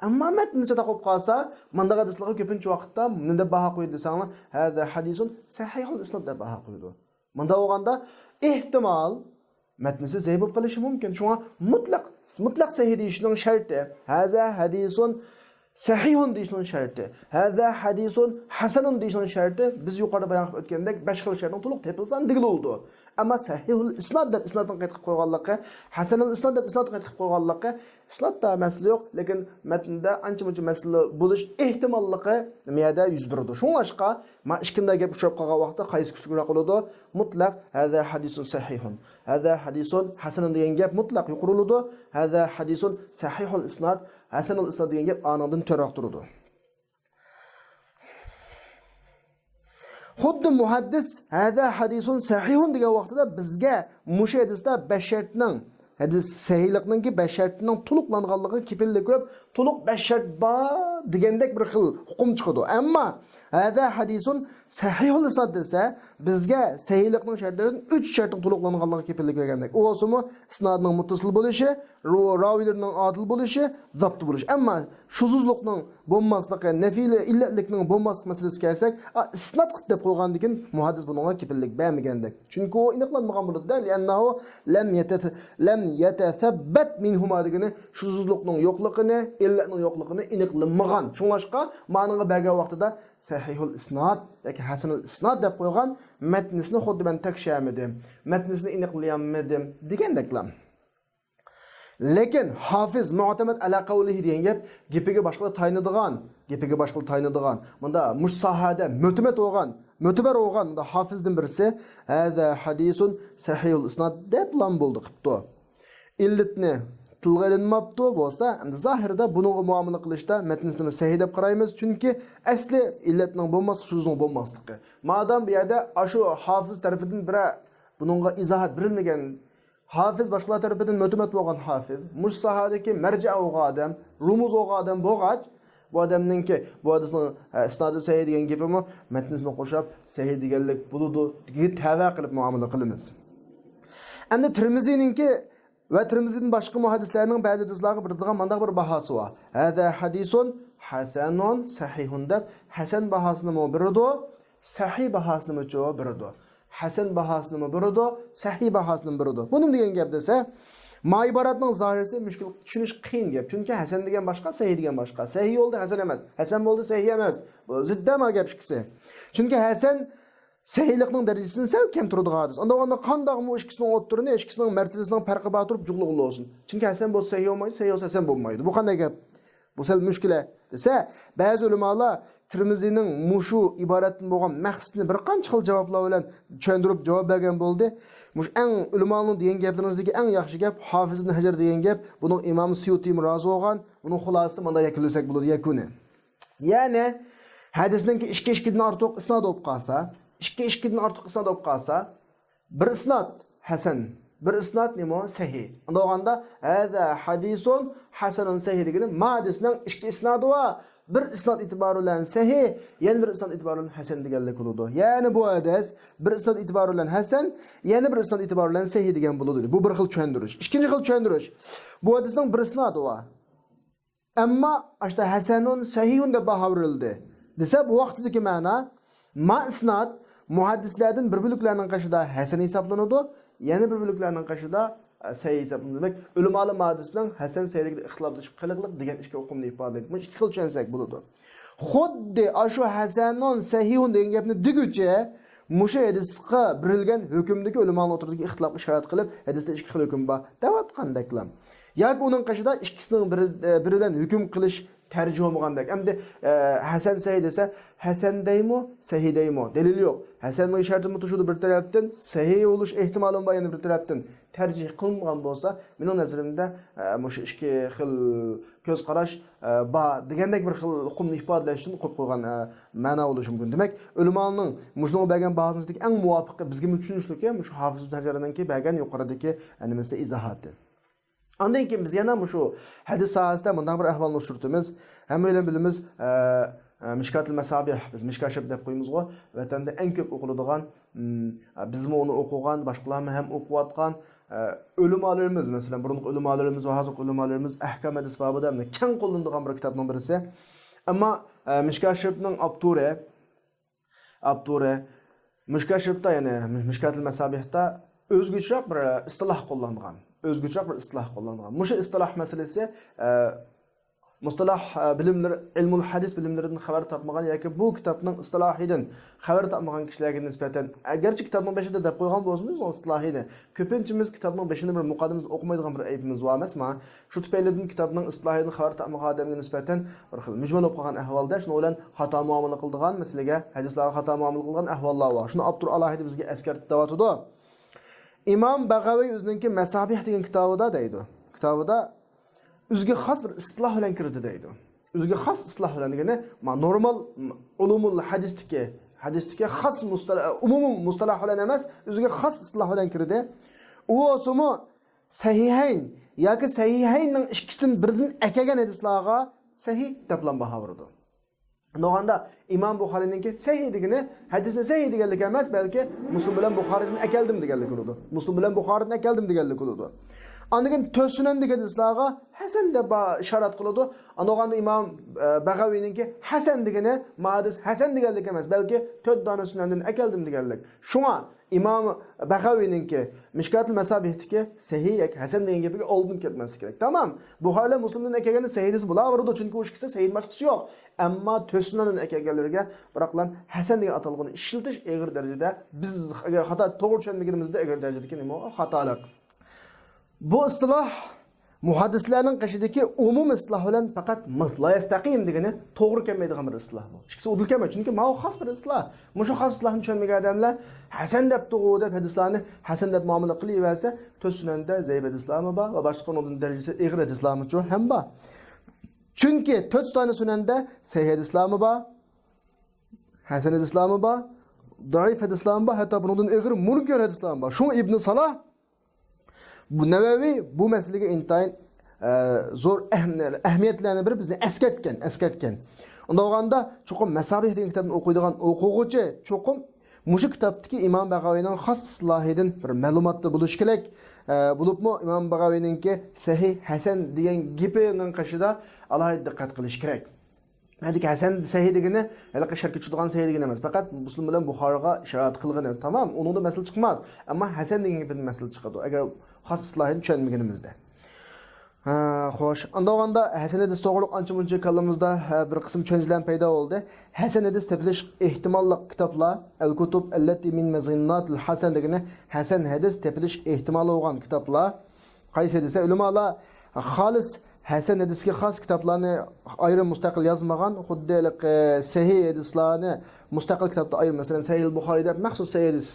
Ammo matnda taqib qolsa, manda hadislarga ko'pincha vaqtda nima baho qo'ydi desanglar, hada hadisun sahihul isnad deb baho qo'ydi. Manda bo'lganda ehtimol matnisi zaif bo'lib qolishi mumkin. Shunga mutlaq sahih deyishning sharti hada hadisun sahihun deyishning sharti, hada hadisun hasanun deyishning sharti biz yuqorida bayon qilib o'tgandek 5 xil shartning to'liq tepilsa digil bo'ldi. Ammo sahihul isnad deb isnadni qayd qilib qo'yganligi, hasanul isnad deb isnadni qayd qilib qo'yganligi isnadda masala yo'q, lekin matnda ancha-muncha masala bo'lish ehtimolligi nimada yuz beradi. Shunga ma ishkimda gap uchrab qolgan vaqtda qaysi kuchliroq bo'ladi? Mutlaq hada hadisun sahihun, hada hadisun hasanun degan gap mutlaq yuqoriladi. Hada hadisun sahihul isnad, hasanul isnad degan gap anidan to'roq turadi. Xuddi muhaddis hada hadisun sahihun degan vaqtida bizga mushu hadisda 5 shartning hadis sahihlikninki 5 shartining to'liqlanganligi kepillik ko'rib, to'liq 5 shart bor degandek bir xil hukm chiqadi. Ammo hada hadisun sahihul isnad desa, bizga sahihlikning shartlarining 3 shartning to'liqlanganligi kepillik bergandek. U bo'lsa-mu isnadning muttasil bo'lishi, raviylarning adil bo'lishi, zabt bo'lishi. Ammo shuzuzlikning bo'lmasligi, nafili illatlikning bo'lmaslik masalasiga kelsak, isnad deb qo'ygandikin muhaddis bunga kepillik bermagandek. Chunki u aniqlanmagan bo'ladi. Li'annahu lam yatathabbat minhuma degani shuzuzlikning yo'qligini, illatning yo'qligini aniqlanmagan. Shunga ma'noga bergan vaqtida sahihul isnad yoki hasanul isnad deb qo'ygan matnisni xuddi men tekshirmadim, matnisni aniqlayolmadim degandeklar. Lekin Hafiz Mu'tamad ala qawlihi degan gap gapiga boshqa taynadigan. Bunda musahada mo'tabar bo'lgan da Hafizdan birisi hada hadisun sahihul isnad deb lan bo'ldi qipti. Illatni tilga ilinmabdi bo'lsa, endi zohirda buni muomala qilishda matnisini sahih deb qaraymiz, chunki asli illatning bo'lmasligi, shuzning bo'lmasligi. Madam bu yerda shu Hafiz tarafidan buningga izohat berilmagan Hafiz başkalar tarafından mötemet bo'lgan hafiz, mush sahadagi marja o'g'an odam, rumuz o'g'an odam bo'lg'ach, bu odamninki bu hadisning isnodi sahih degan gapimi matnisini qo'shib sahih deganlik bo'ladi deb tava qilib muomala qilamiz. Endi Tirmizininki va Tirmizining boshqa muhaddislarning ba'zi hadislarga birdigan mandaq bir bahosi bor. Hada hadisun hasanun sahihun deb hasan bahosini biridi, sahih bahosini biridi. Hasan bahosini biridi, sahih bahosini biridi. Buni degan gap desa, ma iboratning zohirisi mushkul tushunish qiyin gap. Chunki hasan degan boshqa, sahih degan boshqa. Sahih bo'ldi, hasan emas. Hasan bo'ldi, sahih emas. Bu ziddama gap ikkisi. Chunki hasan sahihlikning darajasini sal kam turadigan hadis. Onda qanday bu ikkisining o'ttirini, ikkisining martabasining farqi bor turib juqliqli bo'lsin. Chunki hasan bo'lsa sahih bo'lmaydi, sahih bo'lsa hasan bo'lmaydi. Bu qanday gap? Bu sal mushkula desa, ba'zi ulamolar Tirmizining mushu iboratdan bo'lgan maqsadni bir qancha xil javoblar bilan tushuntirib javob bergan bo'ldi. Mush eng ulamoning degan gaplarizdagi eng yaxshi gap Hafiz ibn Hajar degan gap, buning Imom Suyuti rozi bo'lgan, buning xulosasi mana yakunlasak bo'ladi yakuni. Ya'ni hadisninki 2 dan ortiq isnod bo'lib qolsa, 2 dan ortiq isnod bo'lib qolsa, bir isnod hasan, bir isnod nima sahih. Unda olganda hada hadisun hasanun sahih degani hadisning 2 isnodi va bir isnod itiboru bilan sahih, yana bir isnod itiboru bilan hasan deganlik bo'ladi. Ya'ni bu hadis bir isnod itiboru bilan hasan, yana bir isnod itiboru bilan sahih degan bo'ladi. Bu bir xil tushuntirish. Ikkinchi xil tushuntirish. Bu hadisning bir isnodi bor. Ammo ashta hasanun sahihun deb baho berildi. Desa bu vaqtdagi ma'no ma isnod muhaddislardan bir biliklarning qashida hasan hisoblanadi, yana bir biliklarning qashida sahih hisoblanadi. Demak, ulamolar hadisning hasan sahihligida ixtiloflashib qiliqliq degan ikki hukmni ifodalaydi. Ikki xil tushunsak bo'ladi. Xuddi ashu hasanun sahihun degan gapni deguchi musha hadisga berilgan hukmdagi ulamolar o'rtasidagi ixtilofni ishorat qilib, hadisda ikki xil hukm bor. Davatqandaklam. Yoki uning qashida ikkisining biridan hukm qilish tarjima bo'lgandek. Endi hasan sahih desa, hasan deymi, sahih deymi? Dalil yo'q. Hasanning sharti mutushuda bir tarafdan, sahih bo'lish ehtimoli bor yana bir tarafdan tarjih qilingan bo'lsa, mening nazarimda mush ikki xil ko'z qarash bor degandek bir xil hukmni ifodalash uchun qo'yib qo'ygan ma'no bo'lishi mumkin. Demak, ulamoning mushunga bergan bahosindagi eng muvofiq bizga tushunishlikka mush Hafiz Hajardanki bergan yuqoridagi nimasi izohati. Ondan keyin biz yana shu hadis sohasida bunday bir ahvolni uchirtimiz. Hamma bilamiz, Mishkatul Masabih, biz Mishkashib deb qo'yimizga, vatanda eng ko'p o'qiladigan, bizmi uni o'qigan, boshqalarni ham o'qiyotgan ulamolarimiz, masalan, burungi ulamolarimiz va hozirgi ulamolarimiz ahkam hadis babida keng qo'llanadigan bir kitobning birisi. Ammo Mishkashibning avtori Mishkashibda, ya'ni Mishkatul Masabihda o'zgacha bir istiloh qo'llangan. Mushu istiloh masalasi mustalah bilimlar, ilmul hadis bilimlaridan xabar topmagan yoki bu kitobning istilohidan xabar topmagan kishilarga nisbatan, agarchi kitobning beshida deb qo'ygan bo'lsangiz, o istilohini ko'pinchimiz kitobning beshini bir muqaddimimiz o'qimaydigan bir aybimiz bor emasmi? Shu tufaylidan kitobning istilohidan xabar topmagan odamga nisbatan bir xil mujmal bo'lib qolgan ahvolda shuni bilan xato muomala qildigan, masalan, hadislarga xato muomala qilgan ahvollar bor. Shuni Abdur alohida bizga eskartib davotidi. İmam Bag'aviy o'zining Masabih degan kitobida deydi. Kitobida o'ziga xos bir istiloh bilan kirdi deydi. O'ziga xos istiloh bilan degani, normal ulumul hadisga xos umumiy mustalah bilan emas, o'ziga xos istiloh bilan kirdi. U o'simi sahihayn yoki sahihaynning ikkisidan biridan akagan hadislarga sahih deb baho berdi. No'g'anda İmam Buxoriyninki sahih degani hadisni sahih deganlik emas, balki Muslim bilan Buxoriydan akaldim deganlik bo'ladi. Muslim bilan Buxoriydan akaldim deganlik bo'ladi. Andan to'sinan degan hadislarga hasan deb ishorat qiladi. No'g'anda İmam Bag'aviyninki hasan degani hadis hasan deganlik emas, balki 4 dona sunandan akaldim deganlik. Shunga İmam Bag'aviyninki Mishkatul Masabihdagi sahih yoki hasan degan gapiga oldin ketmaslik kerak. Tamam. Buxoriy Muslimdan akagani sahih hadis bo'laveradi, chunki u ikkisi sahih boshqasi yo'q. Ammo to'sinadan akaganlarga biroqlan hasan degan atalg'ini ishiltish eg'ir darajada biz xato to'g'ri tushunmaganimizda eg'ir darajadagi nima xatolik. Bu istiloh muhaddislarning qashidagi umum istiloh bilan faqat misla yastaqim degani to'g'ri kelmaydigan bir istiloh bu. Ikkisi udil kelmaydi, chunki bu xos bir istiloh. Mushu xos istilohni tushunmagan odamlar hasan deb to'g'ri deb hadislarni hasan deb muomala qilaversa, to'sinanda zaif hadislarmi bor va boshqa qonun darajasi eg'ir hadislarmi ham bor. Chunki 4 tane sunanda sahih hadislarmi bor, hasan hadislarmi bor, zaif hadislarmi bor, hatto bundan eg'ir munkar hadislarmi bor. Shu Ibn Salah Bu Nevevi bu meselege intayin zor ehmiyetlerini bir bizni eskertken. Onda olganda çokum Mesabih degan kitapni o'qiydigan o'quvchi çokum mushu kitapdagi Imom Bag'aviyning xos istilohidan bir ma'lumotli bo'lish kerak. Bo'libmi Imom Bag'aviyninki Sahih Hasan degan gapining qashida alohida diqqat qilish kerak. Hadiki Hasan Sahih degani hali shartga tushadigan Sahih degani emas. Faqat Muslim bilan Buxoriga ishorat qilgan. Tamam, uningda masala chiqmas. Ammo Hasan degan gapining masala chiqadi. Agar xos istilohini tushunmaganimizda. Xo'sh, unda Hasan hadis to'g'riliq ancha-muncha kallamizda bir qism tushunchalar paydo bo'ldi. Hasan hadis tepilish ehtimolli kitoblar Al-Kutub allati min mazinnatil Hasan degani Hasan hadis tepilish ehtimoli bo'lgan kitoblar. Qaysi desa ulamolar xolis Hasan hadisga xos kitoblarni ayrim mustaqil yozmagan, xuddi Sahih hadislarni mustaqil kitobda ayrim, masalan Sahih Buxoriyda maxsus Sahih hadis,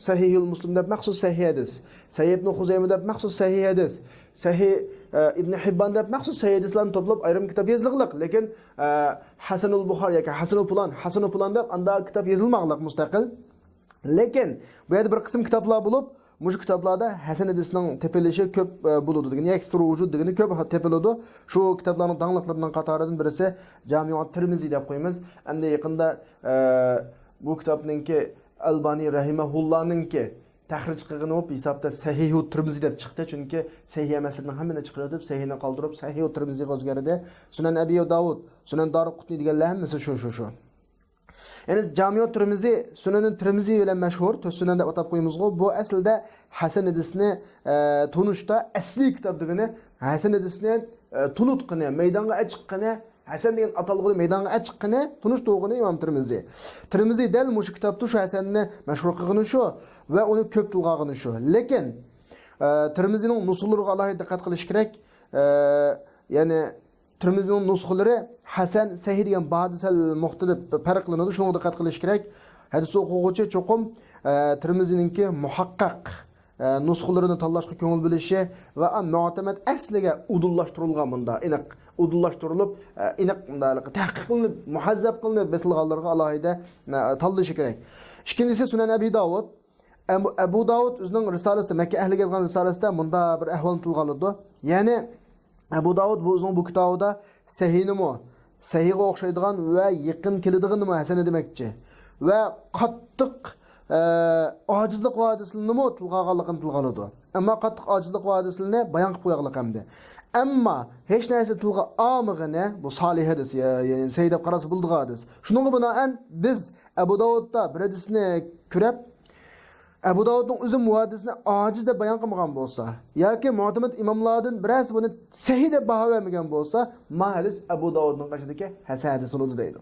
Sahih Muslimda maxsus Sahih hadis, Sahih Ibn Xuzaymada maxsus Sahih hadis, Sahih İbn Hibban deb maxsus Sahih hadislarni to'plab ayrim kitob yozilgan, lekin Hasanul Buxoriy yoki Hasanul Pulan deb anda kitob yozilmagan mustaqil. Lekin bu yerda bir qism kitoblar bo'lib, mush kitoblarda Hasan hadisining tepilishi ko'p bo'ladi degan, ekstra vujud degani ko'p tepiladi. Shu kitoblarning dangliqlaridan qatoridan birisi Jami'at Tirmizi deb qo'yamiz. Endi yaqinda bu kitobninki Albani rahimahullohninki tahrij qilgan bo'lib hisobda Sahih Tirmizi deb chiqdi, chunki Sahih emasligining hammani chiqarib, Sahihni qoldirib Sahih Tirmiziga o'zgardi. Sunan Abi Davud, Sunan Daruqutni deganlar hammasi shu. Yani Jamiat Tirmizi, Sunan Tirmizi bilan mashhur, Sunan deb atab qo'yimizgo. Bu aslida Hasan hadisni tunishda asli kitob degani Hasan hadisni tunutqini, maydonga chiqqani, Hasan degan atalg'ini maydonga chiqqani, tunish to'g'ini Imom Tirmizi. Tirmizi dal mush kitobda shu Hasanni mashhur qilgani shu va uni ko'p tilg'ag'ini shu. Lekin Tirmizining nusullariga alohida diqqat qilish kerak. Ya'ni Tirmizining nusxalari Hasan Sahih degan ba'disal muxtalif farqlanadi. Shunga diqqat qilish kerak. Hadis o'quvchi cho'qim Tirmizininki muhaqqaq nusxalarini tanlashga ko'ngil bo'lishi va mu'tamad asliga udullashtirilgan bunda, aniq udullashtirilib, aniq tahqiq qilinib, muhazzab qilinib besilganlarga alohida tanlashi kerak. Ikkinchisi Sunan Abi Davud. Abu Davud o'zining risolasida, Makka ahliga yozgan risolasida bunda bir ahvol tilg'anadi. Ya'ni Abu Davud bu o'zining bu kitobida Sahihnimi, Sahihga o'xshaydigan va yaqin keladiganimi Hasan demoqchi. Va qattiq ojizlik va'dasini tilg'aganligini tilg'anadi. Ammo qattiq ojizlik va'dasini bayon qilib qo'yganlik hamda. Ammo hech narsa tilga olmagani bu solih hadis, ya'ni Sayyid deb qarasa bo'ldigan hadis. Shuningga binoan biz Abu Davudda bir hadisni ko'rib Abu Davudning o'zi muhaddisni ojiz deb bayon qilmagan bo'lsa yoki mu'tamad imomlardan birasi buni sahih deb baho bermagan bo'lsa, ma hadis Abu Davudning qashidagi hasan hadis bo'ladi deydi.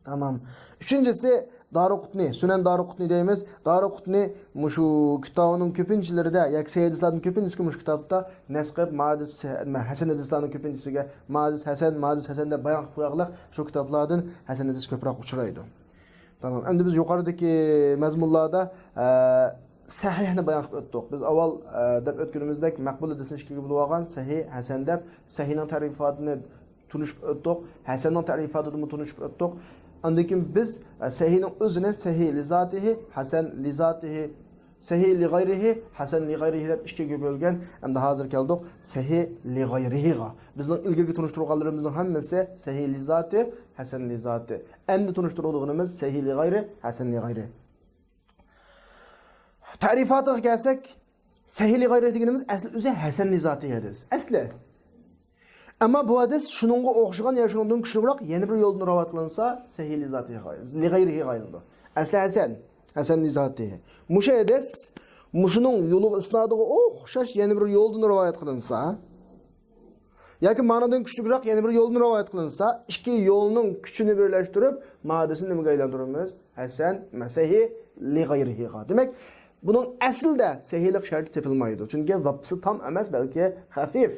Tamam. Uchinchisi Daruqutni, Sunan Daruqutni deymiz. Daruqutni mushu kitobining ko'pinchilarida, yoki sahih hadislarning ko'pinchisi mushu kitobda nasqib madis hasan hadislarning ko'pinchisiga madis hasan deb bayon qilib qo'yganlar, shu kitoblardan hasan hadis ko'proq uchraydi. Tamam. Endi biz yuqoridagi mazmunlarda sahihni bayon qilib o'tdik. Biz avval deb o'tganimizdek maqbul hadisni ikkiga bo'lib olgan sahih, hasan deb sahihning ta'rifatini tunishib o'tdik, hasanning ta'rifatini tunishib o'tdik. Undan keyin biz sahihning o'zini sahih li zatihi, hasan li zatihi, sahih li g'ayrihi, hasan li g'ayrihi deb ikkiga bo'lgan. Endi hozir keldik sahih li g'ayrihiga. Bizning ilgirgi tunishtirganlarimizning hammasi sahih li zati, hasan li zati. Endi tunishtirganimiz sahih li g'ayri, hasan li g'ayri. Ta'rifatiga kelsak, sahih li g'ayri deganimiz asli o'zi hasan li zati hadis. Asli. Ammo bu hadis shuningga o'xshagan yoki shundan kuchliroq yana bir yo'ldan rivoyat qilinsa, sahih li zati li g'ayrihi g'ayridir. Asli hasan li zati. Musha hadis mushuning yo'li isnodiga o'xshash yana bir yo'ldan rivoyat qilinsa, yoki ma'nodan kuchliroq yana bir yo'ldan rivoyat qilinsa, ikki yo'lning kuchini birlashtirib, ma'nosini nimaga aylantiramiz? Hasan sahih li g'ayrihi. Demak, buning aslida sahihlik sharti topilmaydi. Chunki vabsi tam emas, balki xafif.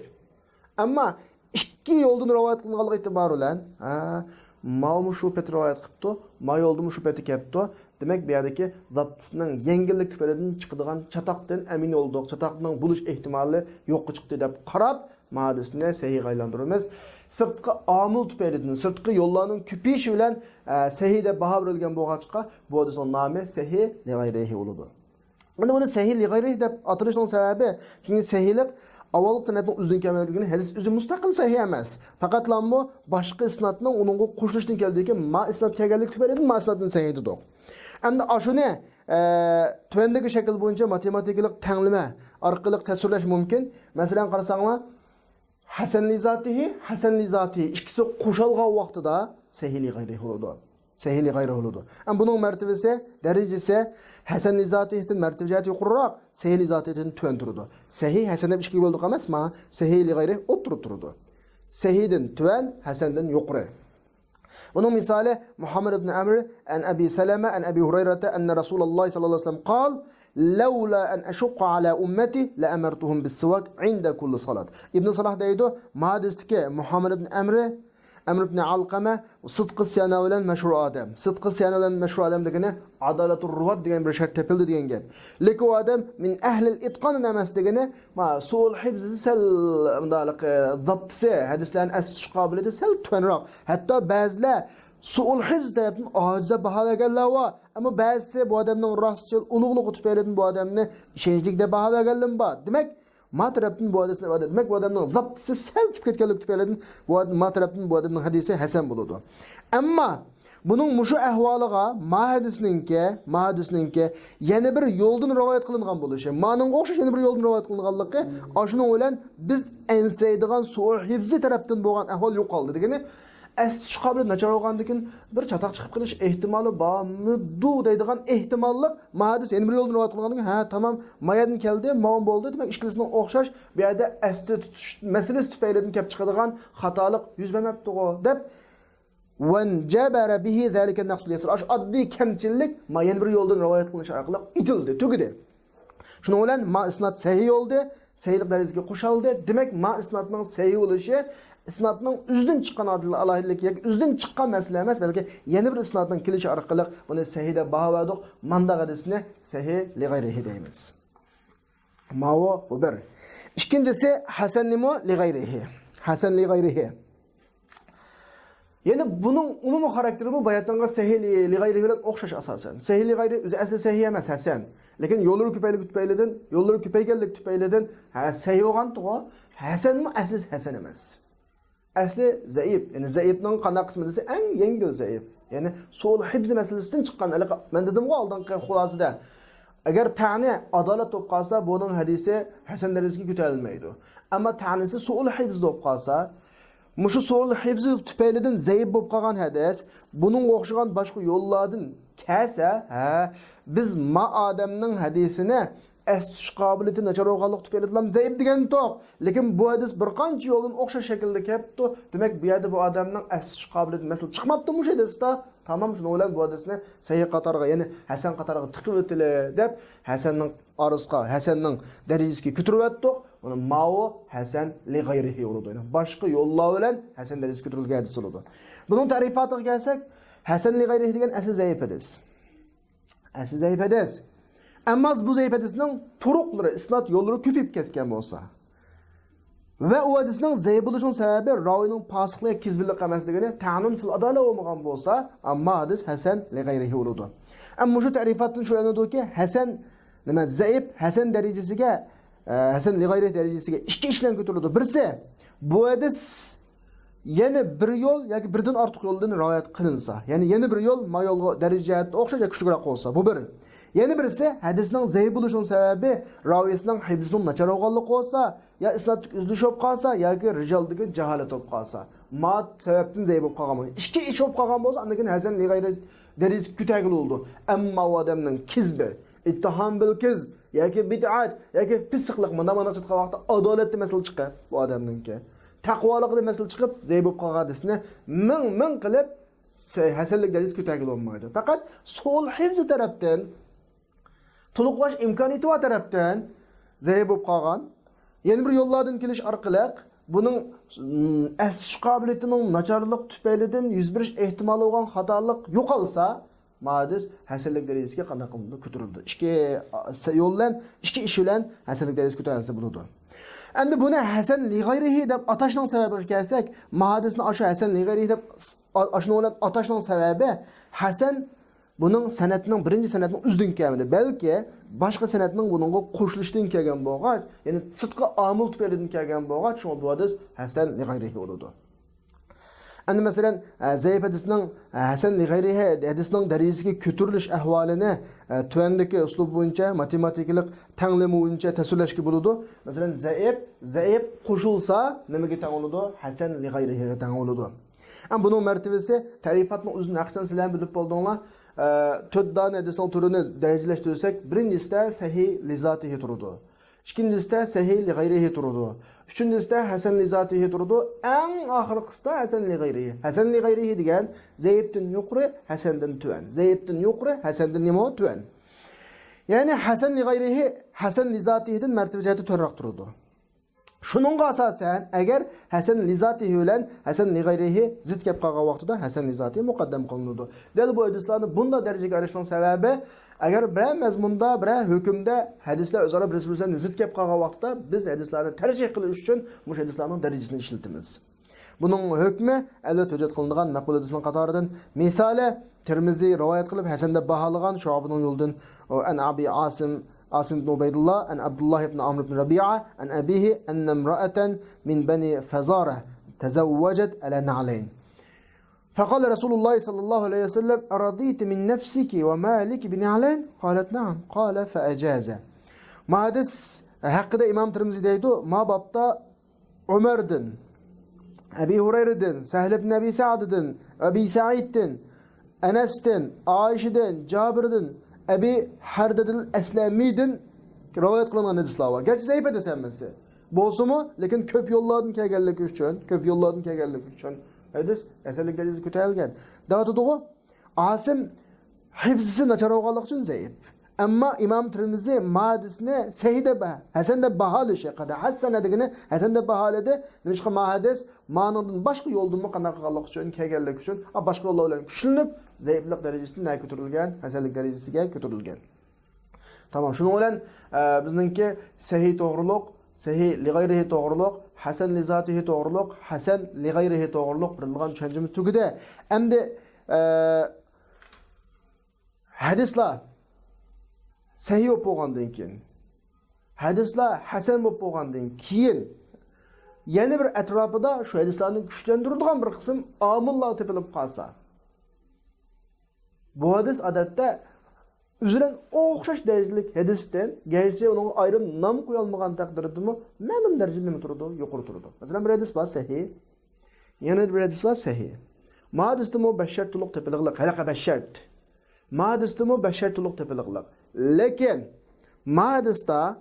Ammo ikki yo'ldan rivoyat qilinganligi e'tibori bilan, ma'mu shu pet rivoyat qilibdi, ma yo'ldan shu peti kelibdi. Demak, bu yerdagi vabtisining yengillik tufaylidan chiqadigan chatoqdan amin bo'ldik. Chatoqning bo'lish ehtimoli yo'qqa chiqdi deb qarab, ma'nosini sahih aylantiramiz. Sirtqi omil tufaylidan, sirtqi yo'llarning ko'payishi bilan sahih deb baho berilgan bo'lgancha, bu hadisning nomi sahih li g'ayrihi bo'ladi. Bunda bunu sahih li gayrihi deb atılışının sebebi çünkü sahihlik avvalıq sanatning uzun kelganligini hadis o'zi mustaqil sahih emas. Faqatlanmi boshqa isnatning uningga qo'shilishdan keldiki, ma isnat kelganlik tufayli ma isnatning sahih dedik. Endi ashuni tuvandagi shakl bo'yicha matematikalik tanglama orqali tasvirlash mumkin. Masalan, qarasanglar, Hasan li zatihi ikkisi qo'shilgan vaqtida sahih li gayrihi bo'ladi. Sahih li gayrihi bo'ladi. Am buning martabasi, darajasi Hasan li zatihidan martabasi yuqoriroq, sahih li zatihidan tuvan turadi. Sahih Hasan deb ikki bo'ldi emasmi? Sahih li gayrihi o'tirib turadi. Sahihdan tuvan, Hasandan yuqori. Bunun misali Muhammed ibn Amr an Abi Salama an Abi Hurayrata anna Rasulullah sallallahu aleyhi ve sellem قال لولا أن أشق على أمتي لأمرتهم بالسواك عند كل صلاة. İbn Salah deydi, hadisteki Muhammed ibn Amr ibn Alqama sıdqı siyana bilen meşhur adam. Sıdqı siyana bilen meşhur adam degeni adalatur ruvat degen bir şart tepildi degen gap. Lekin o adam min ahlil itqan emas degeni ma suul hifzi sel mundalik zaptisi hadislerin asış kabiliyeti sel tuvanroq. Hatta bazılar suul hifz tarafından acize baha vergenler var. Ama bazısı bu adamın rastçıl uluğluğu tüpeyledin bu adamını işenicilikte baha vergenler var. Demek ma tarafından bu hadisine var. Demek bu adamın zaptisi sel tüpeyledin tüpeyledin ma tarafından bu adamın hadisi Hasan buludu. Ama bunun muşu ahvalıga ma hadisininki yeni bir yoldan rivayet kılıngan buluşu. Ma'nın okşaş yeni bir yoldan rivayet kılınganlığı aşının olan biz enseydiğen suul hifzi tarafından boğan ahval yok kaldı. Degeni Әсті қабілет начар olğandıkın bir çataq çıxıb qilish ehtimali barmı du deydigan ehtimallıq mahadis yeni bir yoldan rivayet qılğandıkın ha tamam mayadan keldi ma'un boldu demek işkilisinin oxşaş bir yerdə əsti tutuş meselesi tüpeyledin kep çıxadigan xatalıq yüz vermepti o dep وَنْجَبَرَ بِهِ ذَلِكَ النَّقْصُ الْيَسِرِ Aş addi kemçillik ma yeni bir yoldan rivayet qılış arqılıq itildi, tügüdü. Şunu olan ma isnat sahih oldu, sahihlik derecesiga qo'shildi. Demek ma isnatning sahih bo'lishi isnatning o'zidan chiqqan alohidlik yoki o'zidan chiqqan masala emas, balki yana bir isnatning kelishi orqali buni sahih deb baho berdik. Manda hadisni sahih li g'ayrihi deymiz. Mavo bu bir. İkincisi hasan li g'ayrihi. Hasan li g'ayrihi. Yani bunun umumi karakteri bu bayatanga sahih li g'ayrihi bilan o'xshash asosan. Sahih li g'ayri o'zi asli sahih emas hasan. Lekin yolları küpeygellik tüpeyledin. Ha sahih olgan to'g'ri. Hasan mı asli hasan emas. Asli zaif. Yani zaifning qanday qismi desa eng yengil zaif. Yani suul hifz masalasidan chiqqan. Men dedim-ku oldingi xulosada. Agar ta'ni adolat bo'lib qolsa, buning hadisi hasan darajasiga ko'tarilmaydi. Ammo ta'nisi suul hifz bo'lib qolsa, mushu suul hifz tüpeyledin zaif bo'lib qolgan hadis, buning o'xshagan boshqa yo'llardan kelsa, biz ma odamning hadisini aslish qobiliyati nachar bo'lganlik tufayli zaif degan to'q. Lekin bu hadis bir qancha yo'ldan o'xshash shaklda kelibdi. Demak, bu yerda bu odamning aslish qobiliyati masal chiqmabdi mush hadisda. Tamam, shuni bilan bu hadisni sahih qatoriga, ya'ni hasan qatoriga tiqib o'tili deb hasanning orasiga, hasanning darajasiga ko'tarib o'tdik. Uni ma'u hasan li g'ayrihi bo'ladi. Boshqa yo'llar bilan hasan darajasiga ko'tarilgan hadis bo'ladi. Buning ta'rifatiga kelsak, hasan li g'ayrihi degan asli zaif hadis. Asli zaif hadis. Amma bu zaif hadisning turuqlari, isnat yo'llari ko'payib ketgan bo'lsa va u hadisning zaif bo'lishining sababi ravining fosiqlik, kizbillik emasligini ta'nun fil adala bo'lmagan bo'lsa, amma hadis hasan li g'ayrihi bo'ladi. Ammo shu ta'rifatdan shu yanadiki, hasan nima zaif, hasan darajasiga, hasan li g'ayrihi darajasiga ikki ishlan ko'tariladi. Birisi bu hadis yana bir yo'l yoki birdan ortiq yo'ldan rivoyat qilinsa, ya'ni yana bir yo'l ma yo'lga darajatda o'xshash yoki kuchliroq bo'lsa, bu bir. Yana birisi hadisning zaif bo'lishining sababi raviysining hifzining nachar bo'lganligi bo'lsa, ya isnat uzilish bo'lib qolsa yoki rijaldagi jaholat bo'lib qolsa, ma sababdan zaif bo'lib qolgan. Ikki ish bo'lib qolgan bo'lsa, undan keyin hasan li g'ayri darajasi ko'tarildi bo'ldi. Ammo u odamning kizbi, ittiham bil kizb yoki bid'at yoki pisqlik mana chiqqan vaqtda adolatli masala chiqib bu odamningki. Taqvolikli masala chiqib zaif bo'lib qolgan hadisni ming qilib hasanlik darajasi ko'tarilib olmaydi. Faqat suul hifzi tarafdan to'liqlash imkoniyati va tarafdan zaif bo'lib qolgan. Yeni bir yo'llardan kelish orqali buning aslish qobiliyatining nacharlik tufaylidan yuz berish ehtimoli bo'lgan xatolik yo'qolsa, hadis hasanlik darajasiga qanday qilib ko'tarildi. Ikki yo'ldan, ikki ish bilan hasanlik darajasiga ko'tarilsa bo'ladi. Endi buni hasan li g'ayrihi deb atashning sababiga kelsak, hadisni o'sha hasan li g'ayrihi deb ashuni bilan atashning sababi hasan Bunun senetinin birinci senetinin üzdün kelmedi. Belki başka senetinin bununla koşuluştun kelgen boğaç, yani sıdkı amul tüpelidin kelgen boğaç, şuna bu hadis Hasan li gayrihi oludu. Endi mesela Zeyf hadisinin Hasan li gayrihi hadisinin derecesi kötürülüş ahvalini tüvendeki uslub boyunca matematiklik tanlimi boyunca tasvirleşki buludu. Mesela Zeyf koşulsa nemege tang oludu? Hasan li gayrihi tang oludu. Ama bunun mertebesi tarifatının uzun akçan silen bilip olduğuna 4 tane hadisinin türünü dereceleştirirsek birincisi sahih li zatihi turudu. İkincisi sahih li gayrihi turudu. Üçüncüsü hasan li zatihi turudu. En ahırkısı da hasan li gayrihi. Hasan li gayrihi degan Zeyb'den yuqri, Hasan'dan tüven. Zeyb'den yuqri, Hasan'dan nima tüven. Yani hasan li gayrihi, hasan li zatihi'den mertebeceti törrak turudu. Şununğa asasen eğer hasan li zatihi bilen hasan li gayrihi zid kep qalgan vaqtida hasan li zatihi muqaddam qilinudu. Dal bu hadislarni bunda derecege arashning sebebi eğer bir mezmunda, bir hükümde hadisler özara bir zid kep qalgan vaqtida biz hadislarni tercih qilish uchun mush hadislarning derecesini ishlatamiz. Bunun hükmü elbet hüccet kılıngan maqbul hadisinin qatoridan misali Tirmizi rivayet qilib hasan deb baholagan Shu'abning yo'lidan an Abi Asim ibn Ubaydullah, an Abdullah ibn Amr ibn Rabi'a, an abihi an imra'atan min bani Fazara tezawwajat ala na'layn. فقال رسول الله صلى الله عليه وسلم أرضيت من نفسك ومالك بنعلين قالت نعم قال فأجاز ما hadis hakkında İmam Tirmizi deydu ma babta Ömer'din Ebi Hureyre'din Sehl ibn Ebi Sa'd'din Ebi Sa'id'din Enes'din Ayşe'din Cabir'din Ebi Hardadil Eslami'din rivayet kılınan hadisler var. Gerçi zayıf edesenmesi. Bolsu mu? Lekin köp yolladın kegellik üçün. Köp yolladın kegellik üçün. Hadis eserlik derecesi kötüelgen. Daha tutuğu Asim hifzisi načar olganlık için zayıf. Ama İmam Tirmizi hadisini sahide bah, Hasan da bahalı şey kadar. Hasan edigini Hasan da bahalede. Nişka hadis manadın başka yoldan mı kanak kallık için, kegellik için, başka yollarla küçülünüp zayıflık derecesine götürülgen, hasanlık derecesiga götürülgen. Tamam, şunu olan bizninki sahih doğruluk, sahih li gayrihi doğruluk, hasan li zatihi doğruluk, hasan li gayrihi doğruluk birilgan düşüncemiz tügüde. Endi hadislar sahih bo'lib bo'lgandan keyin, hadislar hasan bo'lib bo'lgandan keyin yana bir atrofida shu hadislarni kuchlantiradigan bir qism omillar tepilib qolsa, bu hadis odatda üzülen o'xshash derecalik hadisdan, gerçi onun ayrım nam qo'yilmagan taqdirdimi, ma'lum darajada nima turadi, yuqori turadi. Masalan, bir hadis bor sahih, yana bir hadis bor sahih. Ma hadisda mu bashartuluq tepiliqlik, halaqa bashart. Ma hadisda mu bashartuluq tepiliqlik. Lekin ma hadisda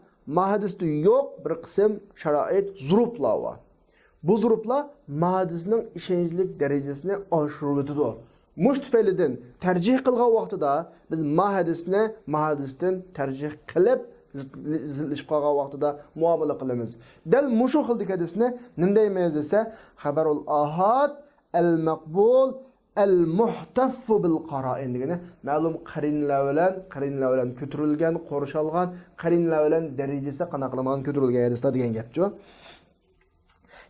yo'q bir qism sharoit, zuruflar var. Bu zuruflar ma hadisning ishonchlik darajasini oshirib o'tadi. Mush tufaylidan tercih qilgan vaqtida biz ma hadisdan tercih qilib zillish qolgan vaqtida muomala qilamiz. Dal mushu xildik hadisni nima deymiz desa, xabarul ahad al-maqbul al-muhtaf bil qara'in degani ma'lum qarinlar bilan ko'tarilgan, qo'rishalgan, qarinlar bilan darajasi qanaqlamagan ko'tarilgan hadislar degan gapchi.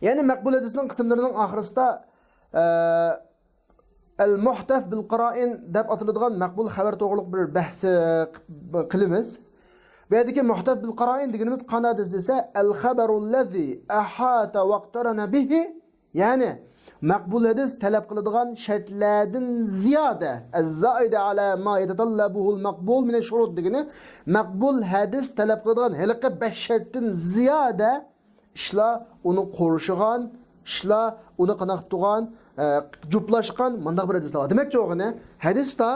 Ya'ni maqbul hadisning qismlarining oxirisida el-muhtaf bil qara'in deb atiladigan maqbul xabar to'g'riliq bir bahs qilamiz. Bu yerdagi muhtaf bil qara'in deganimiz qanday desa, el-xabarullazi ahata waqtarana bihi, ya'ni maqbul hadis talab qiladigan shartlardan ziyoda az-zaida ala ma yatatallabuhu al-maqbul min ash-shurut degani maqbul hadis talab qiladigan haliqa 5 shartdan ziyoda ishlar uni qo'rishigan, ishlar uni qanaqtugan juplashgan mındaq bir hadislar var. Demek ki o ne? Hadisda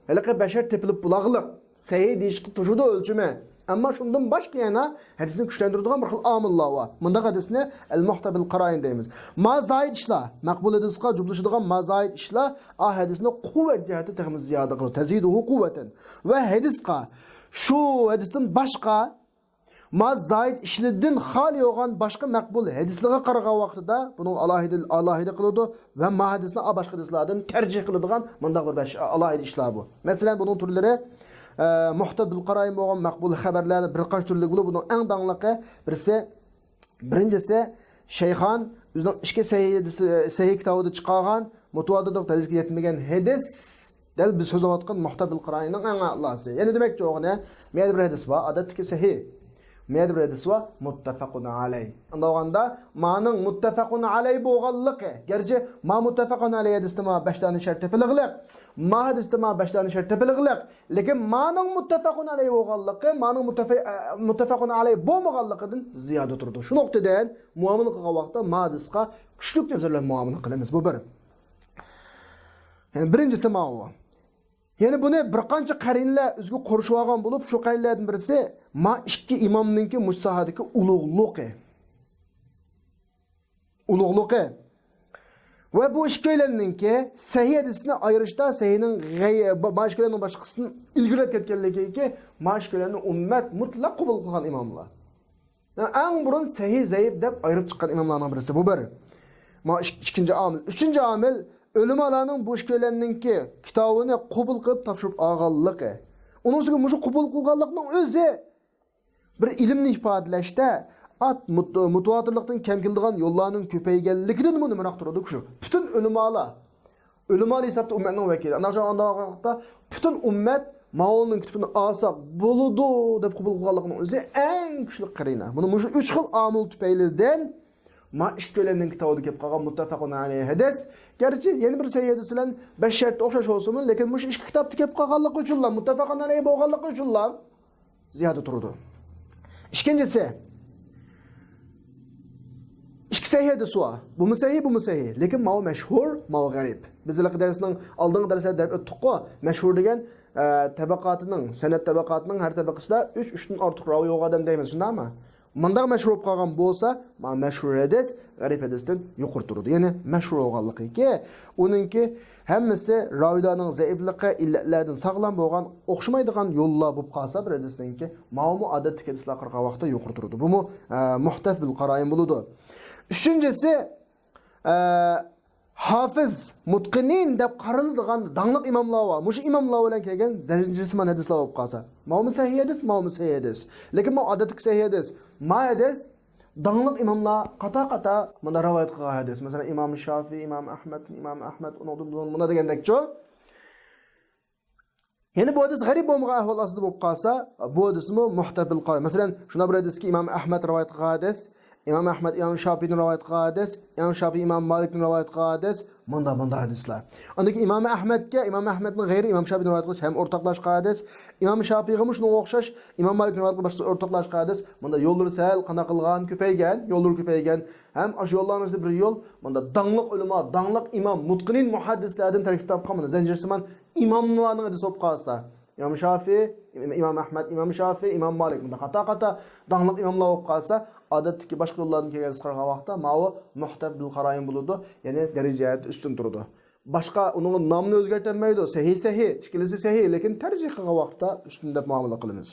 haliqa beşer tepilip bulağılık, sahih deyişki tuşuda ölçüme. Ama şundan başka yana hadisini güçlendirdiğin bir xil amillar var. Mındaq hadisini el-muhtaf bil qara'in deymiz. Ma zaid işlar, maqbul hadisqa juplashadigan ma zaid işlar a hadisni quvvat jihati texmiz ziyoda qiladi. Taziduhu quvvatan. Va hadisqa şu hadisdan başqa ma zaid işlidin xali olgan başka maqbul hadislarga qaragan vaqtida buni alohida qiladi va ma hadisni başqa hadislardan tercih qiladigan mındaq bir alohida ishlar bu. Masalan, bunun turlari muhtaf bil qara'in bo'lgan maqbul xabarlar bir qancha turli bo'lib, buning eng dangliqi birinchisi Shayxon o'zining ishga sahih kitobida chiqargan mutavoddiq darajasiga yetmagan hadis Del biz sözüvatkan muhtabil qarayının en a'lası. Yani demek ki oğne meyde bir hadis var, adetteki sahih. Meyde bir hadis var, muttefakun aleyh. Anda oğanda ma'nın muttefakun aleyh boğallıqı. Gerçi ma muttefakun aleyh hadiste ma 5 tane şart tepiliqliq. Ma hadiste ma 5 tane şart tepiliqliq. Lekin ma'nın muttefakun aleyh boğallıqı, ma'nın muttefakun aleyh boğallıqıdın ziyade turdu. Şu noktadan muamele qilgan vaqtda ma hadisqa kuchlik nazarlan muamele qilamiz. Bu bir. Yani birincisi ma'u. Yani bunu bir qancha qarinlar o'ziga qo'rishib olgan bo'lib, shu qarinlardan birisi ma ikki imomninki mujtahidiki ulug'luqi. Ulug'luqi. Va bu ikkilarninki sahih hadisni ayirishda sahihning mashkillarning boshqasini ilgilab ketganligiga mashkillarni ummat mutlaq qabul qilgan imomlar. Yani eng burun sahih zaif deb ayirib chiqqan imomlarning birisi bu bir. Ma ikkinchi omil, uchinchi omil ölümalarning bu ishkalaninki kitobini qabul qilib topshirib olganligi. Uning ustiga mushu qabul qilganlikning o'zi bir ilmni ifodalashda mutawatirlikdan kam keladigan yo'llarning ko'payganligidan buni ma'no turadi shu. Butun o'limalar hisobda ummatning vakili. Ana shunda butun ummat Ma'olning kitobini olsak bo'ladi deb qabul qilganlikning o'zi eng kuchli qarina. Buni mushu 3 xil omil tufaylidan ma ishkalaning kitobida kelib qolgan muttafaqun alayhi hadis. Gerçi yeni bir sahih hadis bilan 5 shart o'xshash bo'lsin, lekin mush ikki kitobda kelib qolganligi uchunlar muttafaqun alayhi bo'lganligi uchunlar ziyoda turdi. İkincisi ikki sahih hadis var. Bu mu sahih, lekin ma mashhur, ma g'arib. Bizlar darsning oldingi darslarda deb o'tdik-ku, mashhur degan sanat tabaqatining har tabaqasida 3 dan ortiq ravi yo'q odam deymiz, shundaymi? Mundaq mashhur bo'lib qolgan bo'lsa, mashhur hadis g'arib hadisdan yuqori turadi. Ya'ni mashhur bo'lganligi, uningki hammasi ravilarning zaifligi, illatlardan sog'lom bo'lgan, o'xshamaydigan yo'llar bo'lib qolsa, bir hadisninki ma'mu odatdagi hadislar qilgan vaqtda yuqori turadi. Bu muhtaf bil qara'in bo'ladi. Üçüncüsü Hafiz, mutqinin deb qaraladigan dangliq imomlar var. Mush imomlar bilan kelgan zarinjisman hadislar bo'lib qolsa. Ma'mu sahih hadis, Lekin bu odatdagi sahih hadis. Ma hadis dangliq imomlar qata mana rivoyat qilgan hadis. Masalan, Imom Shofiy, Imom Ahmad, buna degandekchi. Yani bu hadis g'arib bo'lmagan ahvol ostida bo'lib qolsa, bu hadismi muhtabil qol. Masalan, shuna bir hadisga Imom Ahmad rivoyat qilgan hadis, İmam Ahmad, İmam Şafii'nin rivayet qilgan hadis, İmam Şafii, İmam Malik'nin rivayet qilgan hadis, bunda hadislar. Ondaki İmam Ahmad'ning g'ayri İmam Şafii'nin rivayet qilish ham o'rtoqlashgan hadis, İmam Şafii'ga shunga o'xshash İmam Malik'ning rivayet qilish o'rtoqlashgan hadis, bunda yo'llar sal qana qilgan, ko'paygan, ham shu yo'llarning ichida bir yo'l, bunda dangliq ulamo, dangliq imom, mutqinin muhaddislardan tarkib topgan, zanjirsimon imomlarning hadisi bo'lib qolsa, İmam Şafii, İmam Ahmad, İmam Şafii, İmam Malik bunda qata dangliq imomlar bo'lib qolsa, odatdagi boshqa yo'llardan kelgan qilgan vaqtda ma'u muhtab bil qara'in bo'ladi, ya'ni darajat ustun turadi. Boshqa uning nomini o'zgartirmaydi, sahih, ishkilasi sahih, lekin tarjih qilgan vaqtda ustun deb muomala qilamiz.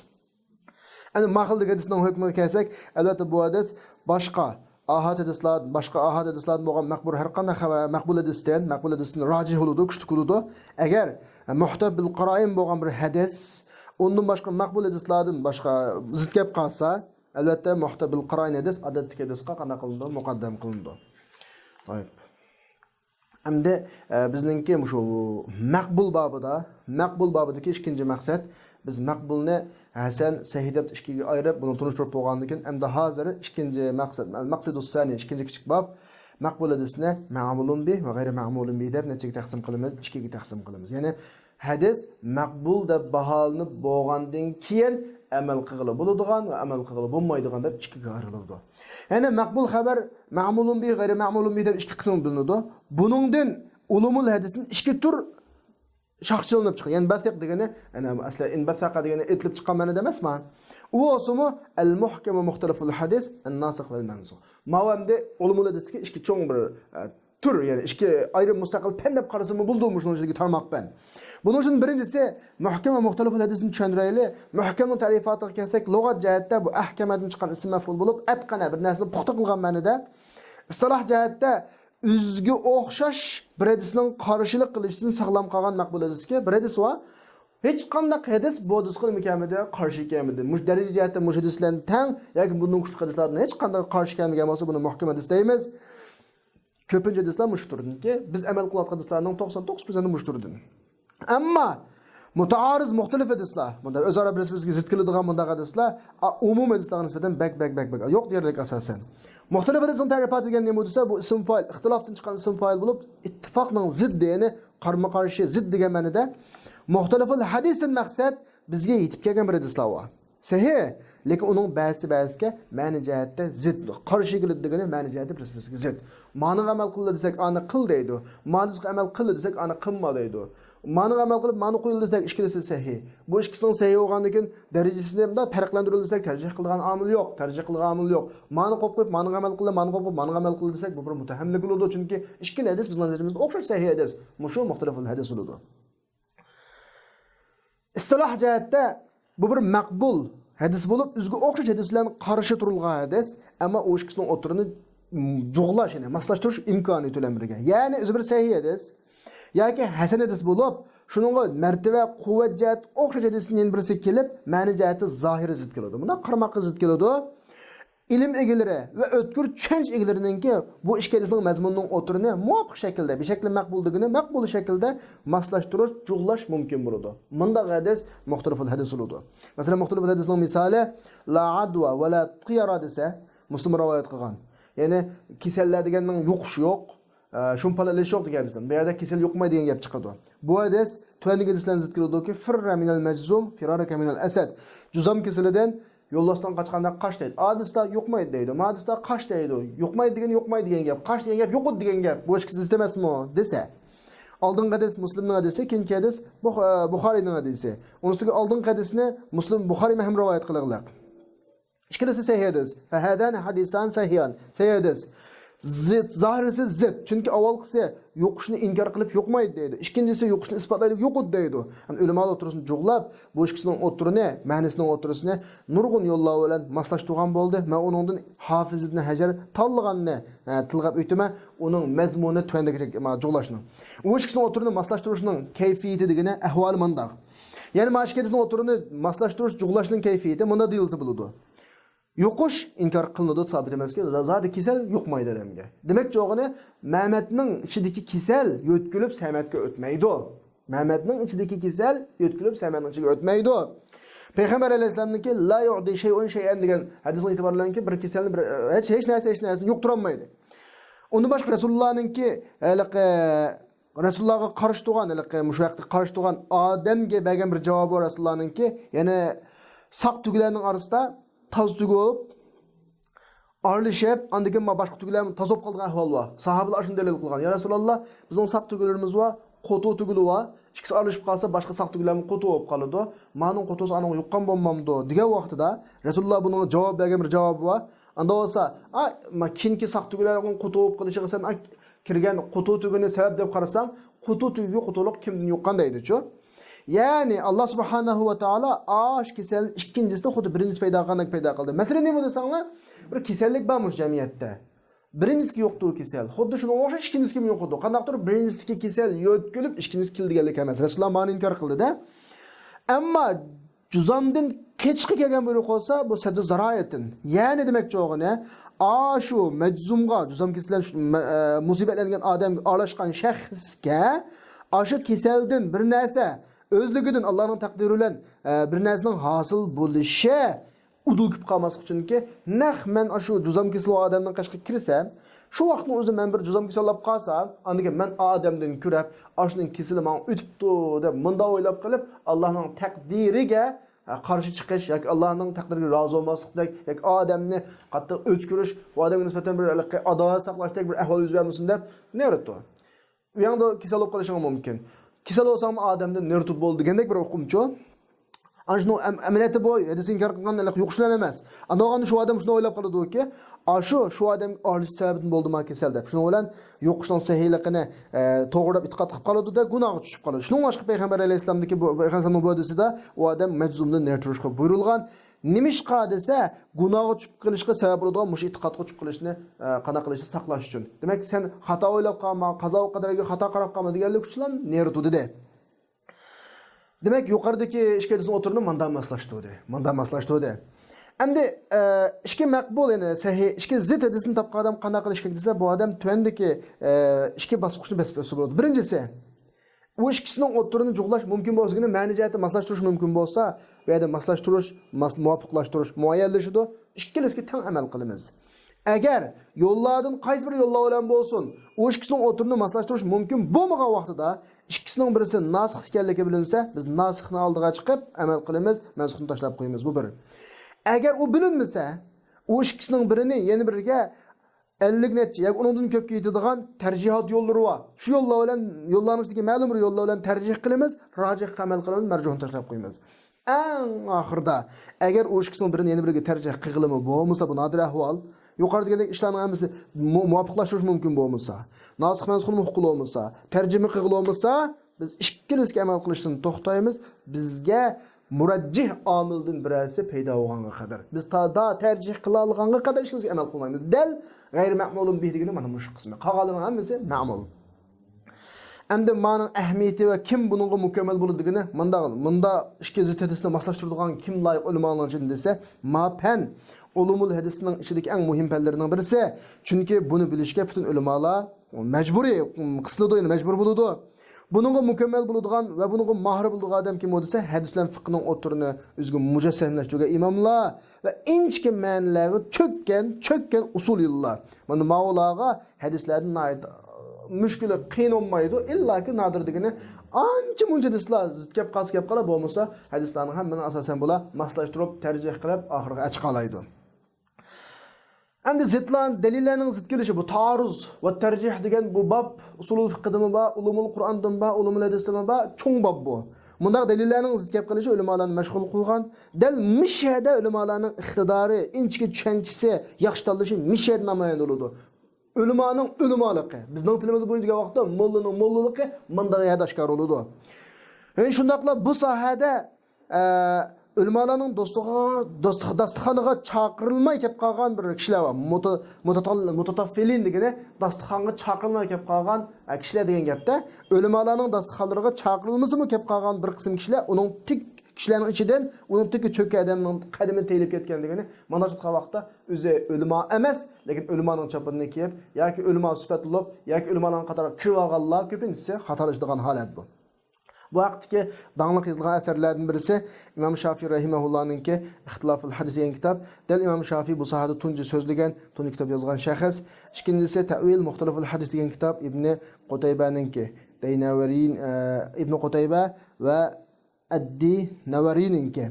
Endi ma'qul hadisning hukmiga kelsak, albatta bu hadis boshqa ahad hadislardan bo'lgan maqbul hadisdan rojih bo'ladi, kuchli bo'ladi. Agar muhtab bil qara'in bo'lgan bir hadis undan boshqa maqbul hadislardan boshqa zid kelib qolsa, albatta muhtabil qara'in hadis odatdagi hadisga qana qilindi, muqaddam qilindi. To'yib. Endi bizningki shu maqbul babidagi ikkinchi maqsad, biz maqbulni hasan sahih deb ikkiga ayirib, buni tunishtirib bo'lgandan keyin endi hozir ikkinchi maqsadus sani, ikkinchi kichik bab maqbul hadisni ma'mulun bih va g'ayri ma'mulun bih deb ikkiga taqsim qilamiz. Ya'ni hadis maqbul deb baholanib bo'lgandan keyin amal qilib bo'ladigan va amal qilib bo'lmaydigan deb ikkiga ayriladi. Ya'ni maqbul xabar ma'mulun bih, g'ayri ma'mulun bih deb ikki qism bo'linadi. Buningdan ulumul hadisning ikki tur shaxschilanib chiqqan. Ya'ni basiq degani, aslan inbasaqa degani etilib chiqqan ma'noda emasmi? U o'simi al-muhkam va muxtalaful hadis, an-nasikh val mansukh. Ma'lumda ulumul hadisga ikki cho'ng bir tur, ya'ni ikki ayrim mustaqil fan deb qarasam bo'ldi-mu shuning ichiga tarmoq fan. Bunun uchun birinchisi muhkam va muxtalaful hadisni tushuntiraylik. Muhkamning ta'rifatiga kelsak, lug'at jihatda bu ahkamadan chiqqan ism maf'ul bo'lib, atqana bir narsani puxta qilgan ma'noda, istiloh jihatda o'ziga o'xshash bir hadisning qarshilik qilishini saqlam qolgan maqbul hadisga bir hadis va hech qanday hadis bu hadisga mukammalda qarshi kelmaydi. Mush daraja jihatda mush hadislarni tang yoki bundan kuchli hadislarni hech qanday qarshi kelmagan bo'lsa, buni muhkam hadis deymiz. Ko'pincha hadislar mush turdinki, biz amal qilayotgan hadislarning 99% mush turdidan. Ammo mutaariz muxtalif hadislar, bunda o'zaro bir-biriga zid keladigan bunday hadislar umum hadislarga nisbatan bak yo'q deyarlik asosan. Muxtalif hadisning ta'rifoti degan nima bo'lsa, bu ism fa'il, ixtilofdan chiqqan ism fa'il bo'lib, ittifoqning ziddi, ya'ni qarama-qarshi zid degan ma'noda muxtaliful hadisdan maqsad bizga yetib kelgan bir hadislar bor. Sahih, lekin uning ba'zi-ba'ziga ma'ni jihatda zid, qarshi keladi degani ma'ni jihatda bir-biriga zid. Ma'niga amal qildi desak, ani qil deydi. Ma'nisiga amal qildi desak, ani qilma deydi. Ma'niga amal qilib, ma'ni qo'yildi desak, ikkisi sahih. Bu ikkisining sahih bo'lgandan keyin darajasini ham farqlantirib desak, tarjih qilgan omil yo'q, tarjih qilgan omil yo'q. Ma'ni qo'yib, ma'niga amal qildi, ma'ni qo'yib, ma'niga amal qildi desak, bu bir mutahamlik bo'ladi, chunki ikkala hadis bizning nazarimizda o'xshash sahih hadis. Mushu muxtaliful hadis bo'ladi. İstilah jihatda bu bir maqbul hadis bo'lib, o'ziga o'xshash hadislarni qarshi turilgan hadis, ammo u ikkisining o'tirini jug'lash, ya'ni maslashtirish imkoniyati bilan birga. Ya'ni o'zi bir sahih hadis yoki hasan hadis bo'lib, shuningga martaba, quvvat jihat o'xshash hadisning birisi kelib, ma'ni jihati zohiri zid keladi. Bunda qarmoqqa zid keladi. İlim egalari va o'tkir tushunch egalarininki bu ikki hadisning mazmunining o'tirini muvofiq shaklda, bir shakli maqbulligini maqbul shaklda maslashtirish, jug'lash mumkin bo'ladi. Bunda hadis muxtaliful hadis bo'ladi. Masalan, muxtaliful hadisning misoli la adwa va la tiyara desa, Muslim rivoyat qilgan. Ya'ni kasallar deganning yo'qish yo'q, shumpalalish yo'q degan bizdan. Bu yerda kasal yo'qmaydi degan gap chiqadi. Bu hadis tuandiga hadislarni zid keladiki, firra minal majzum, firaraka minal asad. Juzam kasalidan yo'llasdan qochganda qash deydi. Hadisda yo'qmaydi deydi. Hadisda qash deydi. Yo'qmaydi degan gap. Qash degan gap yo'q degan gap. Bu ishki zid emasmi desa. Oldingi hadis Muslimning hadisi, keyingi hadis Buxoriyning hadisi. Unisiga oldingi hadisni Muslim Buxoriy ham rivoyat qilganlar. İkisi sahih hadis. Fa hadan hadisan sahihan. Sahih hadis. Zid, zahirisi zid. Chunki avvalgisi yo'qishni inkor qilib yo'qmaydi deydi. Ikkinchisi yo'qishni isbotlaydi yo'qud deydi. Ham ulamolar o'tirisini jug'lab, bu ikkisining o'tirini, ma'nisining o'tirisini nurg'un yo'llar bilan maslashtirgan bo'ldi. Men uningdan Hafiz ibn Hajar tanlaganni tilg'ab o'tama, uning mazmuni tuandagi jug'lashni. Bu ikkisining o'tirini maslashtirishning kayfiyati degani ahvoli mundaq. Ya'ni mashkadisning o'tirini maslashtirish, jug'lashning kayfiyati bunda deyilsa bo'ladi. Yo'qish inkor qilinadi, sabit emaski, zodi kasal yo'qmaydi adamga. Demak, jo'g'ini Mehmetning ichidagi kasal yo'tkilib Samatga o'tmaydi. Mehmetning ichidagi kasal yo'tkilib Samatning ichiga o'tmaydi. Payg'ambar alayhisolamniki la yu'di shay'un shay'an degan hadisga e'tiborlanki, bir kasalni hech narsa yo'qtirolmaydi. Undan boshqa Rasulullahninki Rasulullohga qarshi turgan, shu vaqtda qarshi turgan odamga bergan bir javobi Rasulullahninki, ya'ni saq tuglarning orasida toz tugib, arlishib, andan keyin boshqa tuglar toz bo'lib qolgan ahvol bor. Sahobalar shunday dalil qilgan. Ya Rasululloh, bizning saq tuglarimiz bor, qo'tu tuguli bor. Ikkisi arlishib qolsa, boshqa saq tuglarimiz qo'tu bo'lib qoladi. Ma'ning qo'tusi aning yuqqan bo'lmamdi degan vaqtida Rasululloh bunga javob bergan bir javobi bor. Anda olsa, kinki saq tuglarning qo'tu bo'lib qolishiga sen kirgan qo'tu tugini sabab deb qarasang, qo'tu tugi qo'tuliq kimdan yuqqan deydi-chu. Yani Allah subhanahu wa ta'ala aş kesel ikkincisida xuddi birinchisi paydo qildi. Masalan, nima desanglar, bir kasallik bormish jamiyatda. Birinchisi yo'qdir kasal. Xuddi shunga o'xshash ikkinchisi ham yo'qdir. Qandaqdir birinchisiga kasal yo'tkilib, ikkinchisi keldiganlik emas. Rasululloh buni inkor qildi-da. Ammo juzamdan kechqi kelgan bo'lib qolsa, bu sadda zaroyatin. Ya'ni demak jo'g'ini shu majzumga, juzam kesal musibatlangan odamga aralashgan shaxsga shu kasaldan bir narsa özlüğüdün Allah'ın takdiri bilen bir narsaning hosil bo'lishi udulkib qolmaslik uchunki, men shu juzam kesal odamdan qashqa kirsam, shu vaqtning o'zi men bir juzam kesallab qolsam, andan men odamdan ko'rib, shuning kesili men o'tibdi deb munda o'ylab qilib, Allohning taqdiriga qarshi chiqish yoki Allohning taqdiriga rozi bo'lmaslikdek yoki odamni qattiq o'chkirish, bu odamga nisbatan bir adolat saqlashdek bir ahvol yuz bermasin deb ne yaratdi? U yoqda kesal bo'lib qolishi mumkin. Kisal olsam adamdan nertut bo'ldi degandek bir hukmchi. Ana shuni amaliyati bo'y, hadis inkor qilganlar yo'qishlar emas. Ana shu odam shuni o'ylab qoladi-ki, shu odam olish sababidan bo'ldimi kasal deb. Shuning bilan yo'qishning sahiyligini to'g'rilab e'tiqod qilib qoladi-da, gunohga tushib qoladi. Shuning boshqa payg'ambar alayhisolamdagi bu payg'ambarning bu hadisida u odam majzumdan nerturishga buyurilgan. Nimishqa desa, gunohga tushib qilishga sabab bo'ladigan mush e'tiqodga tushib qilishni qana qilishni saqlash uchun. Demak, sen xato o'ylab qolma, qazo qadariga xato qarab qolma deganlik uchun nertudi. Demak, yuqoridagi ishkadisning o'tirini manda maslashtirdi. Endi ishki maqbul, ya'ni sahih, ishki zid hadisini topgan odam qanday qilish kerak desa, bu odam tuandagi ishki bosqichni besbesi bo'ladi. Birinchisi, u ikkisining o'tirini jug'lash mumkin bo'lsa, ma'ni jihatda maslashtirish mumkin bo'lsa, bu yerda maslashtirish, muvofiqlashtirish muayyanlashadi. Ikkilasiga teng amal qilamiz. Agar yo'llardan qaysi bir yo'llar bilan bo'lsin, u ikkisining o'tirini maslashtirish mumkin bo'lmagan vaqtida ikkisining birisi nasix ekanligi bilinsa, biz nasixni oldiga chiqib amal qilamiz, mansuxni tashlab qo'yamiz. Bu bir. Agar u bilinmasa, u ikkisining birini yana biriga 50 necha yoki undan ko'pga yetadigan tarjihat yo'llari bor. Shu yo'llar bilan yo'llarning ichidagi ma'lum bir yo'llar bilan tarjih qilamiz, rojih amal qilamiz, marjuhni tashlab qo'yamiz. Eng oxirida agar u ikkisining birini yana biriga tarjih qilg'ilimi bo'lmasa, bu nodir ahvol. Yuqoridagi ishlarning hammasi muvofiqlashtirish mumkin bo'lmasa, nasix mansuxni huquqi bo'lmasa, tarjima qilg'il bo'lmasa, biz ikkilasiga amal qilishdan to'xtaymiz. Bizga murajjih omildan birasi paydo bo'lganga qadar, biz da tarjih qila olganga qadar ishimizga amal qilmaymiz. Dal g'ayri ma'mulun bih degani mana shu qismi. Qolganlarining hammasi ma'mul. Endi ma'ning ahamiyati va kim buningga mukammal bo'ladiganini munda ikki ziddatini moslashtiradigan kim loyiq ulamolar uchun desa, fan ulumul hadisning ichidagi eng muhim fanlarining birisi. Chunki buni bilishga butun ulamolar majburiy qisiladi, majbur bo'ladi. Buningga mukammal bo'ladigan va buningga mahir bo'ladigan odam kim bo'lsa, hadis bilan fiqhning o'tirini o'ziga mujassamlashtirgan imomlar va inchki ma'nolarga cho'kkan usuliylar. Mana mavlaga hadislarning mushkili qiyin olmaydi, illaki nadir degani ancha muncha hadislar zidkab qala bo'lmasa, hadislarning hammani asosan bo'la maslashtirib, tarjih qilib oxiriga chiqalaydi. Endi zidlan dalillarning zid kelishi bu ta'aruz va tarjih degan bu bab usulul fiqhdan va ulumul Qur'ondan va ulumul hadisdan va cho'ng bab bu. Bunda dalillarning zid gap qilishi ulamolarni mashg'ul qilgan. Dal mishada ulamolarning iqtidori, inchki tushunchisi, yaxshi tanlashi mishad namoyon bo'ladi. Ulamoning ulamoligi. Bizning tilimiz bo'yicha vaqtda mollaning mollaligi munda yadashkor bo'ladi. Shundaqla bu sohada ulamolarning dasturxoniga chaqirilmay kelib qolgan bir kishilar bor. Mutataffilin degani dasturxonga chaqirilmay kelib qolgan kishilar degan gapda, ulamolarning dasturxonlariga chaqirilmasimi kelib qolgan bir qism kishilar, uning tik kishilarning ichidan uning tiki cho'kka odamning qadami teyilib ketgan degani, mana shu vaqtda o'zi ulamo emas, lekin ulamoning chopini kiyib yoki ulamo sifatlab yoki ulamoning qatoriga kirib olganlar ko'pincha xatolashadigan holat bu. Bu vaqtdagi danglik yozilgan asarlardan birisi İmam Şafii rahimahullohninki İxtiloful Hadis degan kitob. Dal İmam Şafii bu sohada tunji so'zlagan, tunji kitob yozgan shaxs. Ikkinchisi Ta'wil Muxtaliful Hadis degan kitob Ibn Qutaybaninki. Daynavarin Ibn Qutayba va Addi Navarininki.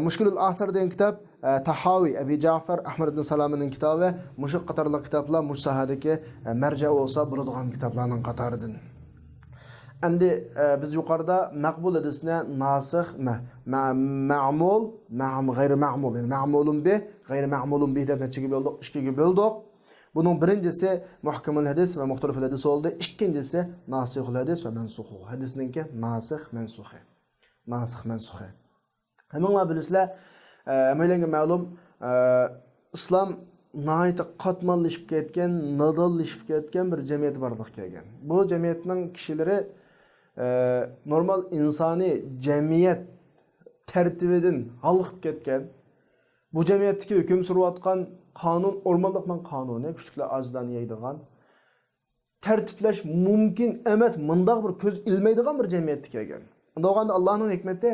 Mushkilul Athar degan kitob Tahawi Abi Ja'far Ahmad ibn Salamining kitobi. Mushu qatorli kitoblar mush sohadagi marja bo'lsa bo'ladigan kitoblarning qatoridan. Endi biz yuqorida maqbul hadisni nasikh, ma'mul, g'ayri ma'mul, yani ma'mulun bih, g'ayri ma'mulun bih deb nechaga bo'ldik? Ikkiga bo'ldik. Buning birinchisi muhkamul hadis va muxtaliful hadis bo'ldi. Ikkinchisi nasixul hadis va mansukh. Hadisninki nasikh, mansukh. Nasikh, mansukh. Hammalar bilasizlar, hammalarga ma'lum, islom nihoyatda qatmanlashib ketgan, nodonlashib ketgan bir jamiyat borliq kelgan. Bu jamiyatning kishilari normal insoniy jamiyat tartibidan halqib ketgan. Bu jamiyatdagi hukm surayotgan qonun o'rmonliqning qonuni, kuchliklar ozdan yeydigan, tartiblash mumkin emas, mundaq bir ko'z ilmaydigan bir jamiyatga kelgan. Unda o'g'anda Allohning hikmati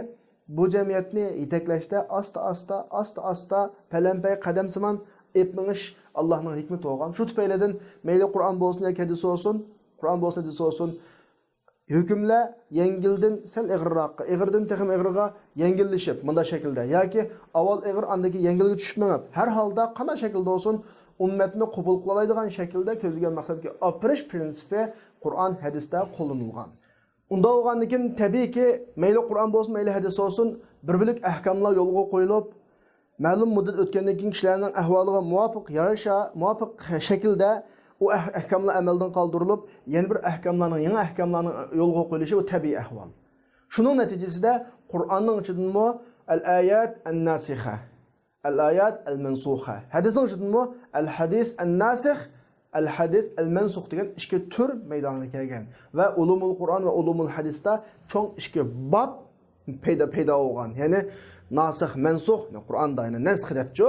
bu jamiyatni yetaklashda asta palampay qadamsimon etminish Allohning hikmati bo'lgan. Shu tufaylidan mayli Qur'on bo'lsin yoki hadis bo'lsin, hadis bo'lsin, hükümler yengilden sel egirroqqa, egirden texim egirga yengillishib bunda şekilde. Yoki avval egir andaki yengilge tushmab, her halda qana şekilde olsun ummetni qabul qilaydigan şekilde ko'zilgan maqsadga opirish prinsipi Qur'on hadisda qo'llanilgan. Unda bo'lgandan tabiiyki mayli Qur'on bo'lsin, mayli hadis olsun bir-birlik ahkamlar yo'lga qo'yilib, ma'lum muddat o'tgandan keyin kishilarning ahvoliga muvofiq yarasha, muvofiq shaklda o ahkamlar amelden kaldırılıp yeni bir ahkamlarning, yangi ahkamlarning yo'lga qo'yilishi bu tabiiy ahvol. Shuning natijasida Qur'onning ichidami al-ayat an-nasikha, al-ayat al-mansukha. Hadisning ichidami al-hadis an-nasikh, al-hadis al-mansukh degan ikki tur maydonga kelgan va ulumul Qur'on va ulumul hadisda cho'ng ikki bab paydo bo'lgan. Ya'ni nasikh, mansukh, Qur'onda yana nasx debchi.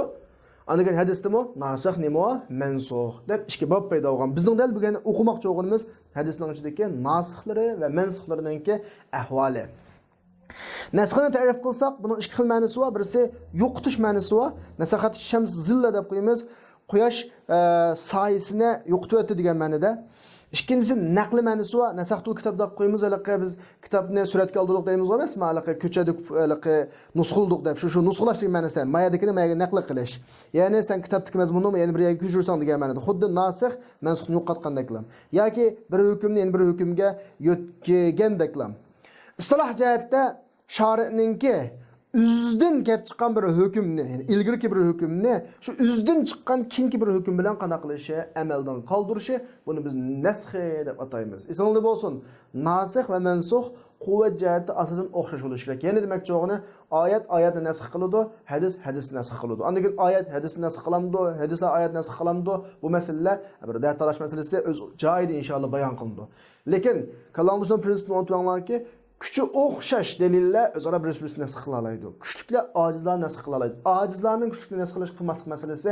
Anigan hadisda mo nasikh nima mansukh deb ikki bab paydo bo'lgan. Bizning dal bo'lgan o'qimoqchi bo'lganimiz hadisning ichidagi nasihlari va mansuhlarininki ahvoli. Nasxni ta'rif qilsak, buning ikki xil ma'nosi bor. Birisi yo'qotish ma'nosi bor. Nasahat shams zilla deb qo'yamiz. Quyosh soyasini yo'qotib o'tdi degan ma'noda. Ikkinchisi naqli ma'nosi bor. Nasahtul kitob deb qo'yamiz. Alaqa biz kitobni suratga oldirdik deymiz emasmi? Alaqa ko'chada alaqa nusxuldik deb. Shu nusxulash degan ma'nosi. Mayadikini mayaga naql qilish. Ya'ni sen kitobdagi mazmunni yana bir yerga ko'chirsan degan ma'noda. Xuddi nasikh mansuxni yo'qotgandek qilam. Yoki bir hukmni yana bir hukmga yo'tkagandek qilam. İstilah jihatda shari'ninki üzden kelib chiqqan bir hukmni, yani ilgirki bir hukmni shu üzden chiqqan keyingi bir hukm bilan qana qilishi, amaldan qoldirishi, buni biz nasx deb ataymiz. Eslangizda bo'lsin, nasikh va mansukh quvvat jihatda asosan o'xshash bo'lishi kerak. Ya'ni demakchi o'g'ini oyatni nasx qiladi, hadisni nasx qiladi. Undan keyin oyat hadisni nasx qilamdi, hadislar oyat nasx qilamdi. Bu masalalar bir da'talash masalasi o'z joyida inshaalloh bayon qilindi. Lekin kalomimizning prinsipini unutmanglarki, küçük o'xshash delillar o'zaro bir-birini nasx qila oladi. Kuchliklar ojizlarni nasx qila oladi. Ojizlarning kuchlikni nasx qilish qilmaslik masalasi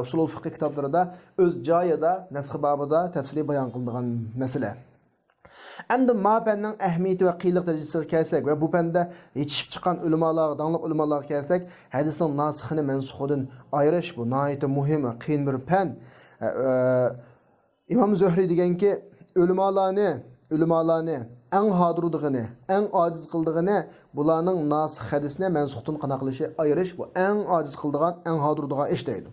usul fiqh kitoblarida o'z joyida nasx babida tafsiliy bayon qilingan masala. Endi ma'fanning ahamiyati va qiyinlik darajasiga kelsak va bu fanda yetishib chiqqan ulamolar, dangliq ulamolarga kelsak, hadisning nasxini mansuhidan ayirish bu nihoyat muhim, qiyin bir fan. İmam Zuhriy deganki, ulamolarni eng hodirudigini, eng ojiz qildigini, bularning nasx hadisni mansuhdan qana qilishi ayirish bu eng ojiz qildigan, eng hodirudigan ish deydi.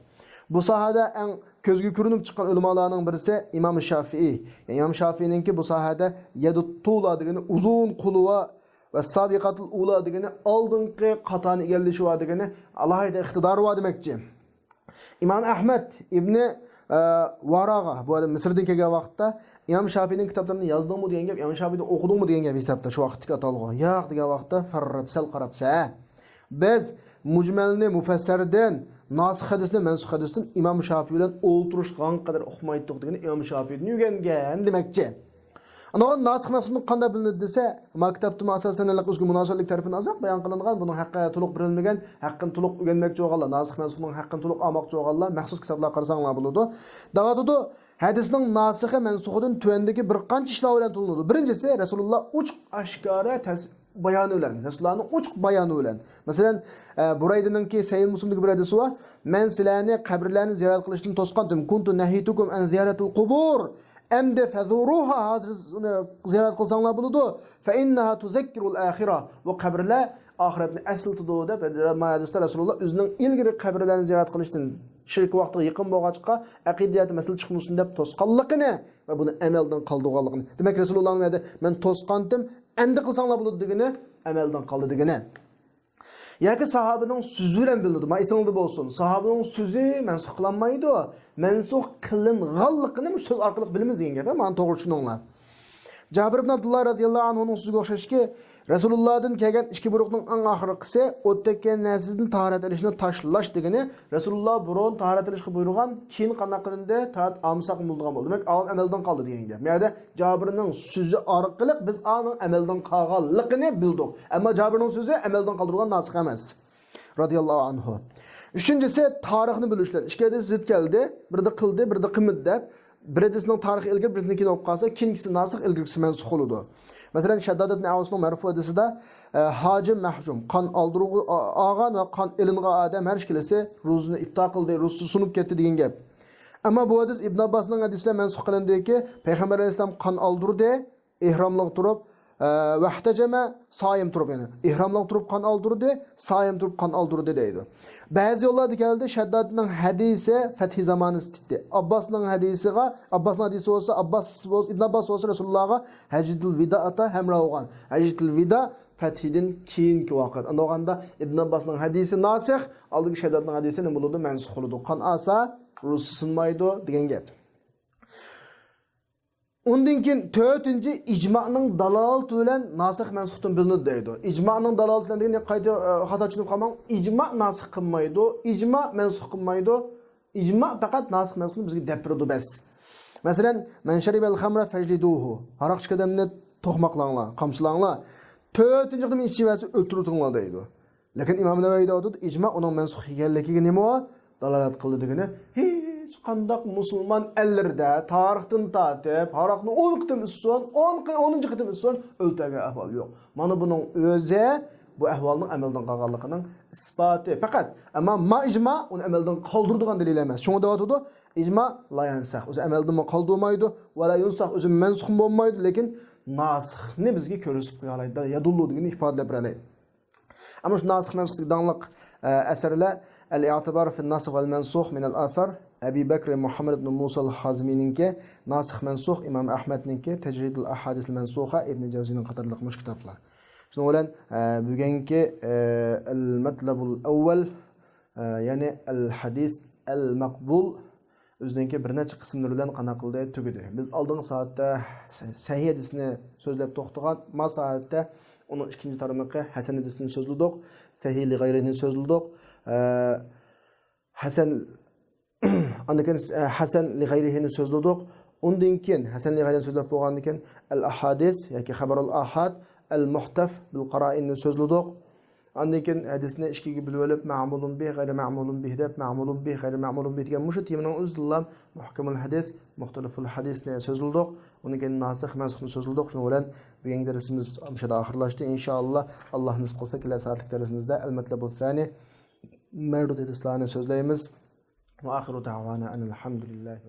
Bu sohada eng ko'zga ko'rinib chiqqan ulamolarning birisi İmam Shafi'i. Yani İmam Shafi'ninki bu sohada yadut tula degani uzun qulva va sabiqatul ula degani oldingi qatani egallashi va degani alohida iqtidori bor demakchi. İmam Ahmad ibn Varaga bu adam Misrdan kelgan vaqtda İmam Shafi'nin kitaplarını yazdığımı degan gap, İmam Shafi'ni o'qidingmi degan gap hesabda shu vaqtga atalgan. Yo'q degan vaqtda farrat sal qarabsa, biz mujmalni mufassardan, nasikh hadisni, mansukh hadisdan İmam Shafi'i bilan o'ltirishgan qadar o'qimaydik degan İmam Shafi'ni o'rgangan demakchi. Ana nasikh mansukhni qanday bilinadi desa, maktabda asosan o'zga munosabatlik tarafini azaq bayon qilingan, buning haqqi to'liq berilmagan, haqqini to'liq o'rganmoqchi bo'lganlar, nasikh mansukhning haqqini to'liq olmoqchi bo'lganlar maxsus kitoblar qarasanglar bo'ladi. Davotida hadisning nasikhi mansuhidan tuvandagi bir qancha ishlar bilan tulinadi. Birinchisi Rasululloh uch ashkara bayoni bilan, Rasulullohning uch bayoni bilan. Masalan, Buraydaninki Sahih Muslimdagi bir hadisi bor. Men sizlarni qabrlarni ziyorat qilishdan to'sqandim. Kuntu nahitukum an ziyaratil qubur. Amda fazuruha, hozir ziyorat qilsanglar bo'ladi. Fa innaha tuzakkirul axira. Bu qabrlar oxiratni asıltıdı deb hadisda Rasululloh o'zining ilgari qabrlarni ziyorat qilishdan shirk vaqtiga yaqin bo'lg'achqa aqidiyati masala chiqmasin deb to'sqanligini va buni amaldan qoldirganligini. Demak Rasululloh nima dedi? Men to'sqandim, endi qilsanglar bo'ladi degani amaldan qoldi degani. Yoki sahobaning so'zi bilan bilinadi. Ma esingizda bo'lsin. Sahobaning so'zi mansukh qilinmaydi. Mansukh qilinganligini so'z orqali bilamiz degan gap. Mana to'g'ri tushuninglar. Jabir ibn Abdullah radhiyallohu anhuning so'ziga o'xshashki, Rasulullah'dan kelgan ikki buruqning eng oxirgisi o'tgan narsani tahorat qilishni tashlash degani. Rasululloh burun tahorat qilishga buyurgan, keyin qanday qilindi? Tahorat amsaq bo'lgan bo'ldi. Demak, avval amaldan qoldi degan gap. Ya'ni Jabirning so'zi orqali biz uning amaldan qolganligini bildik. Ammo Jabirning so'zi amaldan qoldirilgan nasikh emas. Radhiyallohu anhu. Üçüncüsü tarixni bilishlar. Ikki hadis zid keldi. Birida qildi, birida qilmadi deb. Bir hadisning tarixi ilgari, birisining o'qib qolsa, ikkinchisi nasikh, ilgirisi mansukh bo'ladi. Mesela Shaddad ibn Avs'ның mərfu hadisida hacim mahjum, qan aldırığı ağan ve qan elinğə adam hər ikilisi ruzunu iptal qıldı, ruzu sunup ketdi degan gap. Amma bu hadis İbn Abbasның hadisində mənsukh qılındı ki, Peyğəmbər əleyhissalam qan aldırdı, ihramlıq turub vahtacama sayım turub yani. İhramlıq turub qan aldırdı, sayım turub qan aldırdı deydi. Bəzi yollarda gəldi Shaddadның hadisi Fəthi zamanı istidi. Abbasның hadisi olsa İbn Abbas olsa Resulullah'a Həccidül Vida'ata həmrə olğan. Həccidül Vida Fəthidin keyinki vaqt. Onda İbn Abbasның hadisi nasikh, aldığı Shaddadның hadisi nə buludu? Mənsukh oldu. Qan asa ruzu sınmaydı degan gap. Ondan keyin 4-cü icma'ның dalalati bilan nasikh mansuhdan bilinadi deydi. Icma'ның dalalati bilan degani qayta xato tushunib qolmang. Ijma' nasikh qilmaydi, ijma' mansukh qilmaydi. Ijma' faqat nasikh mansuhni bizga deb beradi bas. Masalan, man sharibal khamra fajliduhu. Aroq ichganni to'qmoqlanglar, qamchilanglar. 4-cü qidim ichivasi o'ltirtinglar deydi. Lekin Imom Navoiy deydi, ijma' uning mansukh ekanligiga nima dalolat qildi degani hech qanday musulmon ellərdə tarixdən tatib, haraqni 10 qitim isson, 10-cı qitim isson o'ltagan ahvol yo'q. Mana buning o'zi bu ahvolning amaldan qolganligining isboti. Faqat amma ijmo uni amaldan qoldiradigan dalil emas. Shunga deyotdi, ijmo la yansakh. O'zi amaldan qoldirmaydi, va la yunsakh o'zi mansukh bo'lmaydi, lekin nasikhni bizga ko'rsatib qo'ya oladi. Yadullu degan ifodalab beradi. Amma shu nasikh mansukh deganlik asarlar al-i'tibar fi an-nasikh wal mansukh min al-athar Abi Bakr Muhammad ibn Musa al-Hazmiyninki nasikh mansukh, Imam Ahmadninki Tajrid al-ahadis al-mansukha Ibn Jawziyning qatorliq mush kitoblar. Shuning bilan bugungi al-matlabul awwal ya'ni al-hadis al-maqbul o'ziniki bir necha qismlar bilan qana qildi tugidi. Biz oldingi soatda sahih hadisni so'zlab to'xtagan, ma soatda onun ikinci tarmaqi Hasan hadisini so'zladik, sahih li g'ayrini so'zladik. Hasan li g'ayrihini so'zladik. Undan keyin Hasan li g'ayrini so'zlab bo'lgandan keyin al-ahadis yoki xabarul ahad al-muhtaf bil qara'inni so'zladik. Undan keyin hadisni ikkiga bo'lib olib ma'mulun bih, g'ayri ma'mulun bih deb ma'mulun bih, g'ayri ma'mulun bih degan mushu temaning o'zidan muhkamul hadis, muxtaliful hadisni so'zladik. Undan keyin nasikh mansukhni so'zladik. Shuning bilan bugungi darsimiz o'shada oxirlashdi. Inshaalloh Alloh nasib qilsa kelar soatlik darsimizda al-matlabul thani mardud hadislarni so'zlaymiz. Va axiru da'wana alhamdulillahi